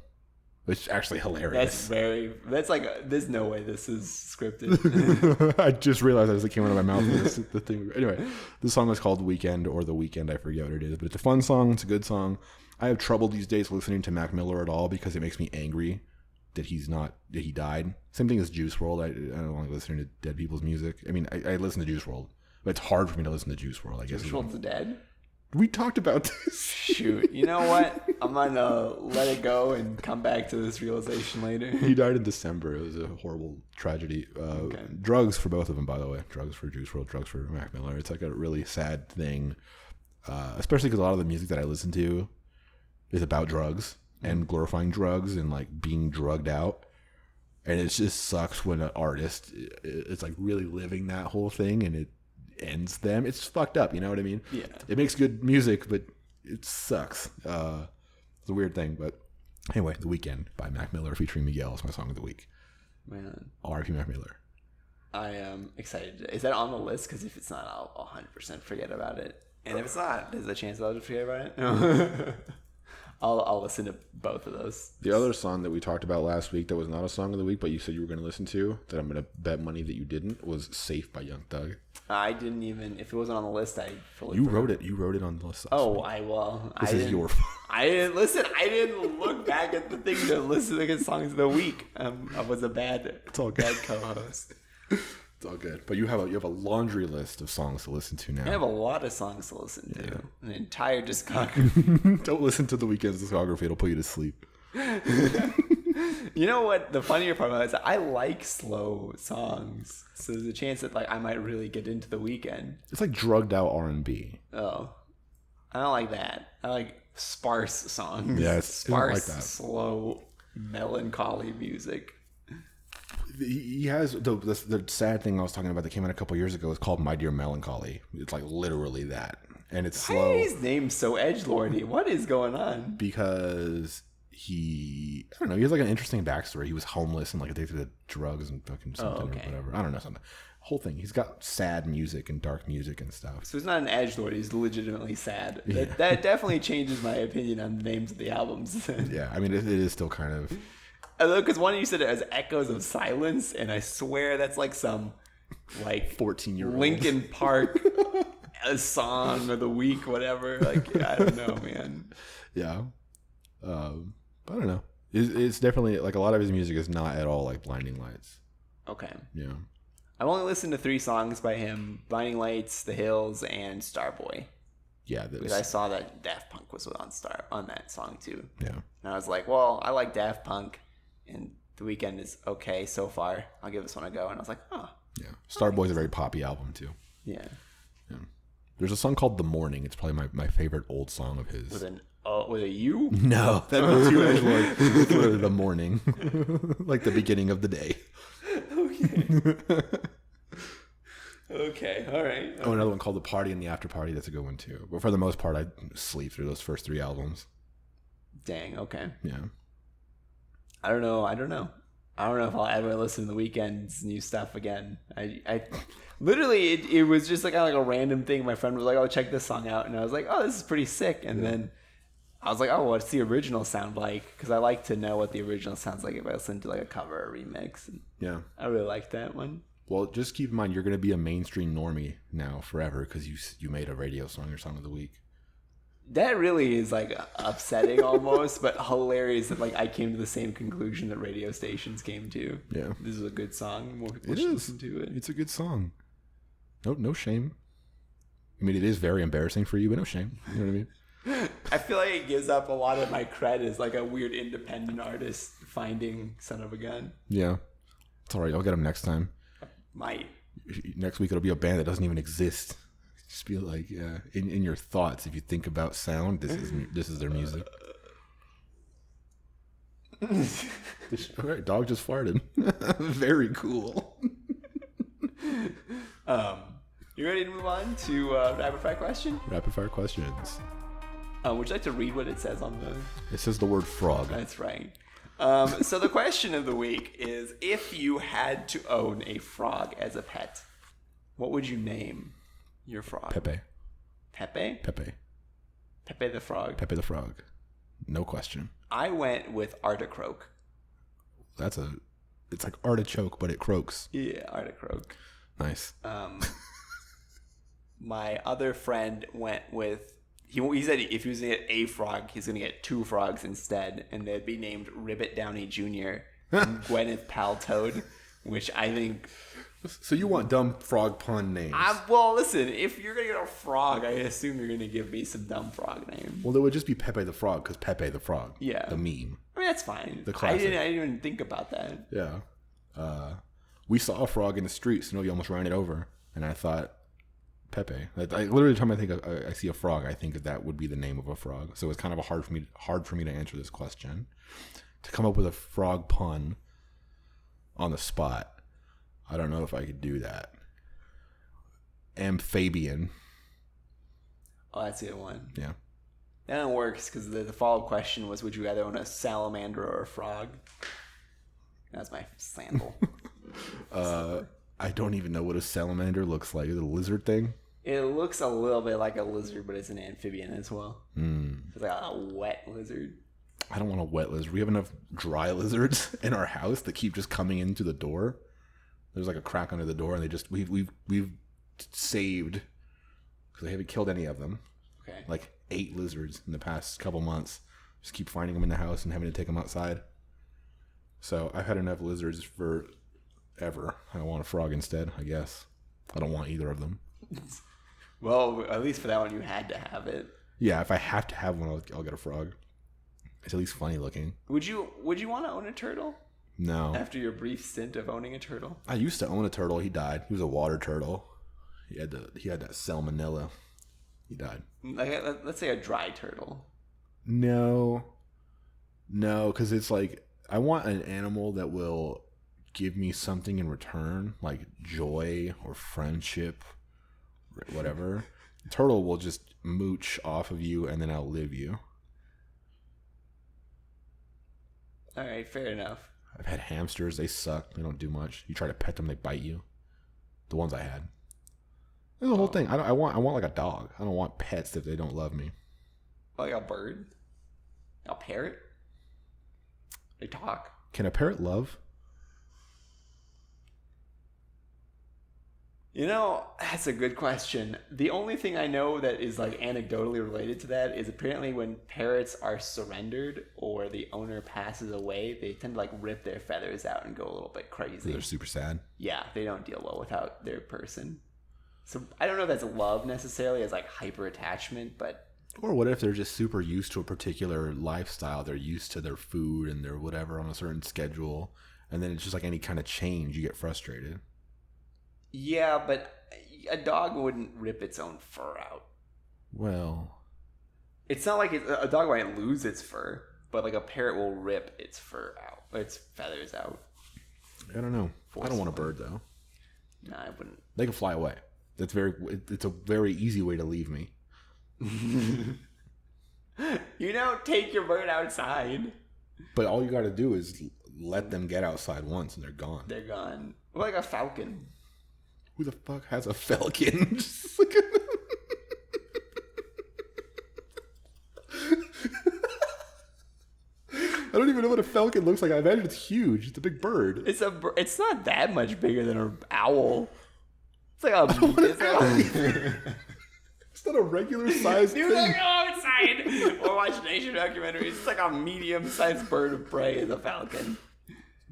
which is actually hilarious. That's like, there's no way this is scripted. I just realized as it came out of my mouth. The thing. Anyway, the song is called Weekend or The Weeknd. I forget what it is, but it's a fun song. It's a good song. I have trouble these days listening to Mac Miller at all because it makes me angry that he died. Same thing as Juice WRLD. I don't like listening to dead people's music. I mean, I listen to Juice WRLD, but it's hard for me to listen to Juice WRLD. I guess Juice WRLD's dead? We talked about this. Shoot. You know what? I'm going to let it go and come back to this realization later. He died in December. It was a horrible tragedy. Okay. Drugs for both of them, by the way. Drugs for Juice WRLD, drugs for Mac Miller. It's like a really sad thing, especially because a lot of the music that I listen to is about drugs and glorifying drugs and like being drugged out. And it just sucks when an artist is like really living that whole thing and it ends them. It's fucked up, you know what I mean? Yeah. It makes good music, but it sucks. It's a weird thing, but anyway, The Weeknd by Mac Miller featuring Miguel is my song of the week. Man. R.I.P. Mac Miller. I am excited. Is that on the list? Because if it's not, I'll 100% forget about it. And if it's not, there's a chance I'll just forget about it. I'll listen to both of those. The other song that we talked about last week that was not a song of the week, but you said you were going to listen to, that I'm going to bet money that you didn't, was "Safe" by Young Thug. I didn't even. If it wasn't on the list, I fully. You wrote it. You wrote it on the list. Oh, I will. This is your fault. I didn't listen. I didn't look back at the thing to listen to the songs of the week. I was a bad co-host. It's all good. But you have a laundry list of songs to listen to now. I have a lot of songs to listen to. An entire discography. Don't listen to the Weeknd's discography. It'll put you to sleep. You know what? The funnier part about it is I like slow songs. So there's a chance that I might really get into the Weeknd. It's like drugged out R&B. Oh. I don't like that. I like sparse songs. Yeah, sparse, like that. slow, melancholy music. He has the sad thing I was talking about that came out a couple years ago is called "My Dear Melancholy." It's like literally that, and it's slow. Why is his name so edgelordy? What is going on? Because I don't know. He has like an interesting backstory. He was homeless and like addicted to drugs and fucking something or whatever. I don't know, something. Whole thing. He's got sad music and dark music and stuff. So he's not an edgelord. He's legitimately sad. Yeah. That definitely changes my opinion on the names of the albums. Yeah, I mean it is still kind of. Because one of you said it as Echoes of Silence, and I swear that's like some 14-year-old Linkin Park a song of the week, whatever. Like, I don't know, man. Yeah. But I don't know. It's definitely like a lot of his music is not at all like Blinding Lights. Okay. Yeah. I've only listened to 3 songs by him: Blinding Lights, The Hills, and Starboy. Yeah. Because I saw that Daft Punk was on that song too. Yeah. And I was like, well, I like Daft Punk, and The Weeknd is okay so far. I'll give this one a go. And I was like, oh. Yeah. Starboy's a very poppy album too. Yeah. Yeah. There's a song called "The Morning." It's probably my favorite old song of his. With a U? No, that was too edgelord. It's literally "The Morning," like the beginning of the day. Okay. Okay. All right. Oh, another one called "The Party and the After Party." That's a good one too. But for the most part, I sleep through those first 3 albums. Dang. Okay. Yeah. I don't know if I'll ever listen to The Weeknd's new stuff again. I literally it was just like a random thing. My friend was like, "Oh, check this song out," and I was like, "Oh, this is pretty sick." And then I was like, "Oh, what's the original sound like?" Because I like to know what the original sounds like if I listen to like a cover or remix. And Yeah. I really liked that one. Well, just keep in mind you're going to be a mainstream normie now forever because you made a radio song your song of the week. That really is like upsetting almost, but hilarious that I came to the same conclusion that radio stations came to. Yeah. This is a good song. More people It should is. listen to it. It's a good song. No shame. I mean, it is very embarrassing for you, but no shame. You know what I mean? I feel like it gives up a lot of my cred as like a weird independent artist finding Son of a Gun. Yeah. It's all right. I'll get them next time. Might. Next week, it'll be a band that doesn't even exist. Just be like, yeah, in your thoughts, if you think about sound, this is their music. All right, dog just farted. Very cool. You ready to move on to rapid fire question? Rapid fire questions. Would you like to read what it says on the... It says the word frog. That's right. So the question of the week is, if you had to own a frog as a pet, what would you name your frog? Pepe. Pepe? Pepe. Pepe the frog. Pepe the frog. No question. I went with Articroak. It's like artichoke, but it croaks. Yeah, Articroak. Nice. My other friend went with... He said if he was going to get a frog, he's going to get 2 frogs instead, and they'd be named Ribbit Downey Jr. and Gwyneth Paltrow, which I think... So you want dumb frog pun names? Well, listen, if you're going to get a frog, I assume you're going to give me some dumb frog name. Well, it would just be Pepe the Frog, because Pepe the Frog. Yeah. The meme. I mean, that's fine. The classic. I didn't even think about that. Yeah. We saw a frog in the street, so you almost ran it over. And I thought, Pepe. I literally, every time I think I see a frog, I think that would be the name of a frog. So it's kind of hard for me to answer this question. To come up with a frog pun on the spot, I don't know if I could do that. Amphibian. Oh, that's a good one. Yeah. That one works because the follow-up question was, would you rather own a salamander or a frog? That's my sandal. I don't even know what a salamander looks like. Is it a lizard thing? It looks a little bit like a lizard, but it's an amphibian as well. So It's like a wet lizard. I don't want a wet lizard. We have enough dry lizards in our house that keep just coming into the door. There's like a crack under the door, and they just we've saved because they haven't killed any of them. Okay. Like 8 lizards in the past couple months. Just keep finding them in the house and having to take them outside. So I've had enough lizards for ever. I want a frog instead, I guess. I don't want either of them. Well, at least for that one, you had to have it. Yeah, if I have to have one, I'll get a frog. It's at least funny looking. Would you want to own a turtle? No. After your brief stint of owning a turtle? I used to own a turtle. He died. He was a water turtle. He had that salmonella. He died. Like, let's say a dry turtle. No, because it's like I want an animal that will give me something in return, like joy or friendship, whatever. Turtle will just mooch off of you and then outlive you. All right, fair enough. I've had hamsters. They suck. They don't do much. You try to pet them, they bite you. The ones I had. There's the whole thing. I want like a dog. I don't want pets if they don't love me. Like a bird? A parrot? They talk. Can a parrot love? You know, that's a good question. The only thing I know that is like anecdotally related to that is apparently when parrots are surrendered or the owner passes away, they tend to like rip their feathers out and go a little bit crazy. They're super sad. Yeah, they don't deal well without their person. So I don't know if that's love necessarily as like hyper attachment, but... Or what if they're just super used to a particular lifestyle? They're used to their food and their whatever on a certain schedule. And then it's just like any kind of change, you get frustrated. Yeah, but a dog wouldn't rip its own fur out. Well... It's not like a dog might lose its fur, but like a parrot will rip its fur out, its feathers out. I don't know. I don't want a bird, though. No, I wouldn't. They can fly away. It's a very easy way to leave me. Take your bird outside. But all you got to do is let them get outside once and they're gone. They're gone. Like a falcon. Who the fuck has a falcon? I don't even know what a falcon looks like. I imagine it's huge. It's a big bird. It's not that much bigger than an owl. It's like it's not a regular sized thing. You go outside or watch nature documentaries. It's like a medium-sized bird of prey is a falcon.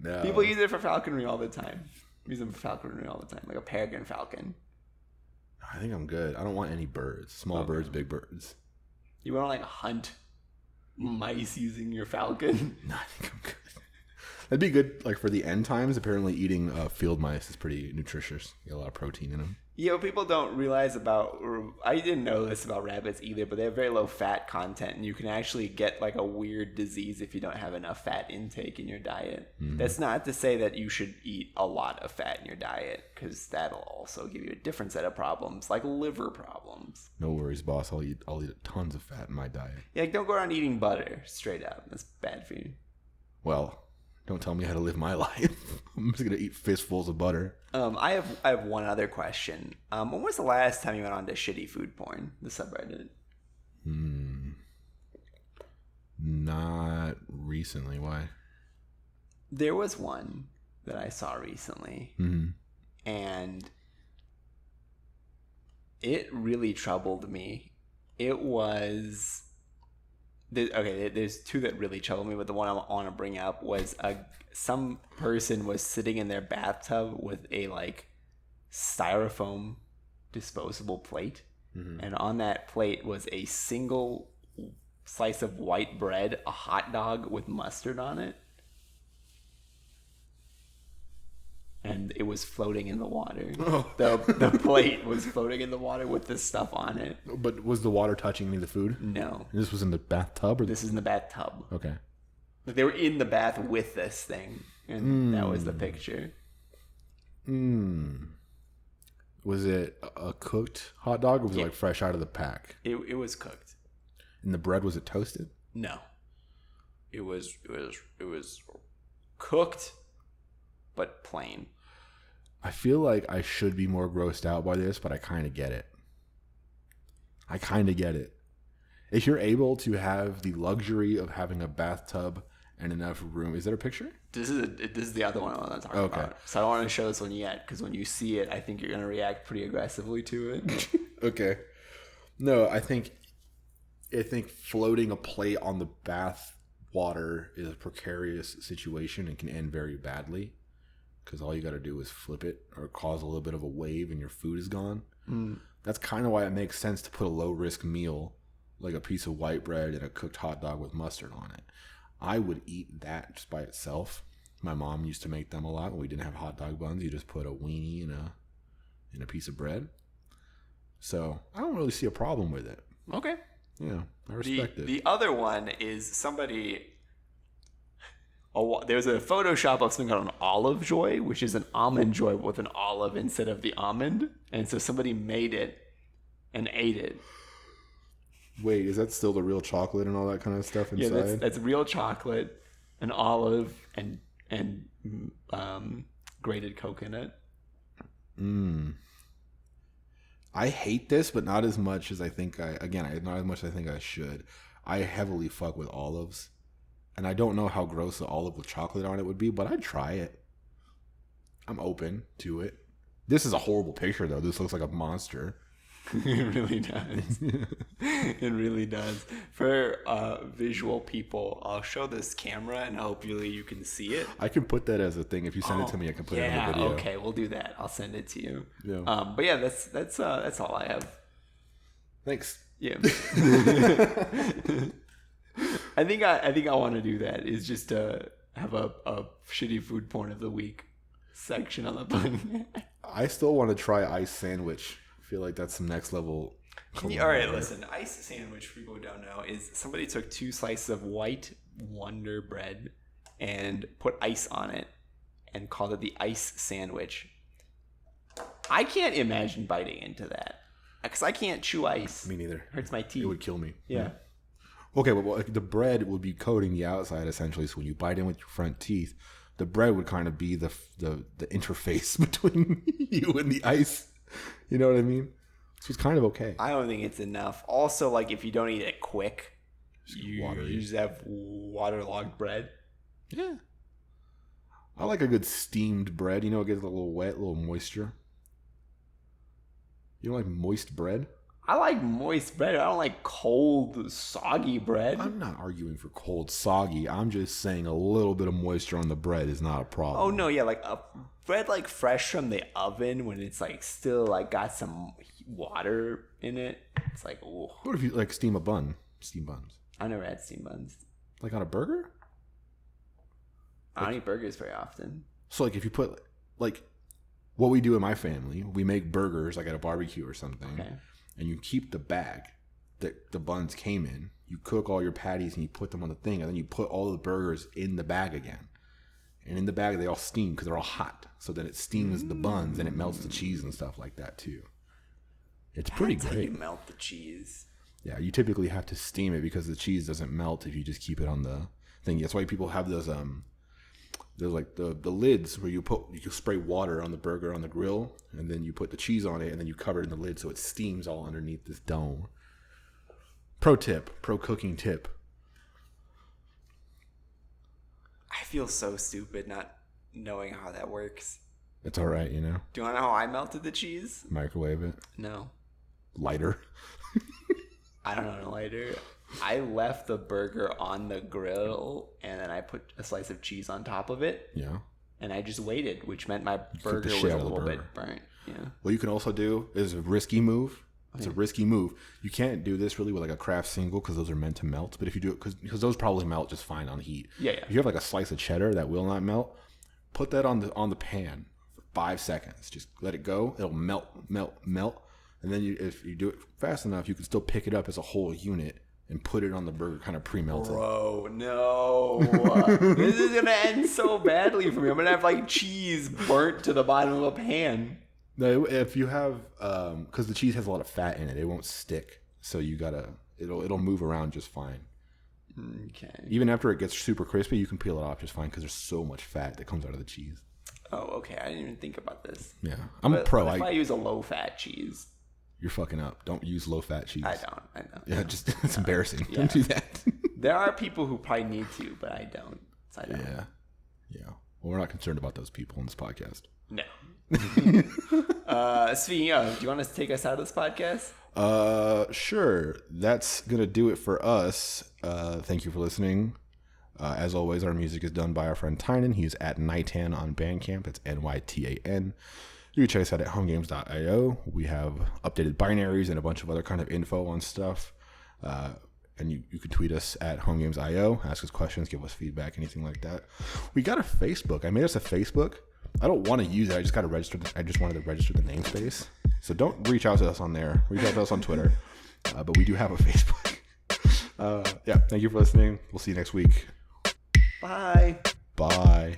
No. People use it for falconry all the time. Use them for falconry all the time, like a peregrine falcon. I think I'm good. I don't want any birds. Small birds, big birds. You want to like hunt mice using your falcon? No, I think I'm good. That'd be good, like for the end times. Apparently, eating field mice is pretty nutritious. You get a lot of protein in them. Yeah, what people don't realize about, I didn't know this about rabbits either, but they have very low fat content, and you can actually get like a weird disease if you don't have enough fat intake in your diet. Mm-hmm. That's not to say that you should eat a lot of fat in your diet, because that'll also give you a different set of problems, like liver problems. No worries, boss. I'll eat tons of fat in my diet. Yeah, like don't go around eating butter straight up. That's bad for you. Well, don't tell me how to live my life. I'm just gonna eat fistfuls of butter. I have one other question. When was the last time you went on to shitty food porn, the subreddit? Not recently. Why? There was one that I saw recently, and it really troubled me. It was... there's two that really troubled me, but the one I want to bring up was some person was sitting in their bathtub with a like styrofoam disposable plate, and on that plate was a single slice of white bread, a hot dog with mustard on it, and it was floating in the water. Oh. The plate was floating in the water with this stuff on it. But was the water touching any of the food? No. This was in the bathtub? This is in the bathtub. Okay. Like they were in the bath with this thing, and that was the picture. Was it a cooked hot dog, or was it like fresh out of the pack? It was cooked. And the bread, was it toasted? No. It was cooked, but plain. I feel like I should be more grossed out by this, but I kind of get it. If you're able to have the luxury of having a bathtub and enough room, is that a picture? This is the other one I want to talk about. So I don't want to show this one yet because when you see it, I think you're gonna react pretty aggressively to it. Okay. No, I think floating a plate on the bath water is a precarious situation and can end very badly because all you got to do is flip it or cause a little bit of a wave and your food is gone. That's kind of why it makes sense to put a low risk meal like a piece of white bread and a cooked hot dog with mustard on it. I would eat that just by itself. My mom used to make them a lot when we didn't have hot dog buns. You just put a weenie in a piece of bread. So I don't really see a problem with it. Okay. Yeah, I respect it. The other one is somebody. There's a Photoshop of something called an olive joy, which is an almond joy with an olive instead of the almond. And so somebody made it and ate it. Wait, is that still the real chocolate and all that kind of stuff inside? Yeah, that's real chocolate, an olive, and grated coconut. I hate this, but not as much as I think not as much as I think I should. I heavily fuck with olives. And I don't know how gross the olive with chocolate on it would be, but I'd try it. I'm open to it. This is a horrible picture, though. This looks like a monster. It really does. It really does. For visual people, I'll show this camera, and hopefully you can see it. I can put that as a thing. If you send it to me, I can put it in the video. Okay, we'll do that. I'll send it to you. Yeah. But yeah, that's all I have. Thanks. Yeah. I think I want to do that. Is just have a shitty food porn of the week section on the button. I still want to try ice sandwich. I feel like that's some next level. All right, listen. Ice sandwich, for people who don't know, is somebody took 2 slices of white Wonder bread and put ice on it and called it the ice sandwich. I can't imagine biting into that because I can't chew ice. Me neither. Hurts my teeth. It would kill me. Yeah. Okay, well, the bread would be coating the outside essentially. So when you bite in with your front teeth, the bread would kind of be the interface between you and the ice. You know what I mean? So it's kind of okay. I don't think it's enough. Also, like if you don't eat it quick, you just have waterlogged bread. Yeah. I like a good steamed bread. You know, it gets a little wet, a little moisture. You don't like moist bread? I like moist bread. I don't like cold, soggy bread. I'm not arguing for cold, soggy. I'm just saying a little bit of moisture on the bread is not a problem. Oh, no, yeah. Like a bread like fresh from the oven when it's like still like got some water in it. It's like, ooh. What if you like steam a bun? Steam buns. I never had steam buns. Like on a burger? I don't eat burgers very often. So like if you put like what we do in my family, we make burgers like at a barbecue or something. Okay. And you keep the bag that the buns came in. You cook all your patties and you put them on the thing, and then you put all the burgers in the bag again. And in the bag, they all steam because they're all hot. So then it steams the buns and it melts the cheese and stuff like that too. It's pretty great. How you melt the cheese? Yeah, you typically have to steam it because the cheese doesn't melt if you just keep it on the thing. That's why people have those there's like the lids where you spray water on the burger on the grill, and then you put the cheese on it, and then you cover it in the lid so it steams all underneath this dome. Pro cooking tip. I feel so stupid not knowing how that works. It's all right, you know. Do you want to know how I melted the cheese? Microwave it. No. Lighter. I don't know, lighter. I left the burger on the grill, and then I put a slice of cheese on top of it. Yeah. And I just waited, which meant my burger was a little bit burnt. Yeah. What you can also do is a risky move. It's a risky move. You can't do this really with like a Kraft single because those are meant to melt. But if you do it, because those probably melt just fine on heat. Yeah. If you have like a slice of cheddar that will not melt, put that on the pan for 5 seconds. Just let it go. It'll melt. And then if you do it fast enough, you can still pick it up as a whole unit and put it on the burger kind of pre-melted. Bro, no. This is going to end so badly for me. I'm going to have like cheese burnt to the bottom of a pan. No, if you have, because the cheese has a lot of fat in it, it won't stick. So you gotta, it'll move around just fine. Okay. Even after it gets super crispy, you can peel it off just fine because there's so much fat that comes out of the cheese. Oh, okay. I didn't even think about this. Yeah, I'm a pro. What if I use a low-fat cheese? you're fucking up. Don't use low-fat cheese. I know. Yeah, just it's embarrassing. Yeah. Don't do that. There are people who probably need to, but I don't. So I don't. Yeah. Well, we're not concerned about those people in this podcast. No. Speaking of, do you want to take us out of this podcast? Sure. That's gonna do it for us. Thank you for listening. As always, our music is done by our friend Tynan. He's at Nytan on Bandcamp. That's Nytan. You can check us out at homegames.io. We have updated binaries and a bunch of other kind of info on stuff. And you can tweet us at homegames.io, ask us questions, give us feedback, anything like that. We got a Facebook. I made us a Facebook. I don't want to use it. I just got to register. I just wanted to register the namespace. So don't reach out to us on there. Reach out to us on Twitter. But we do have a Facebook. Thank you for listening. We'll see you next week. Bye. Bye.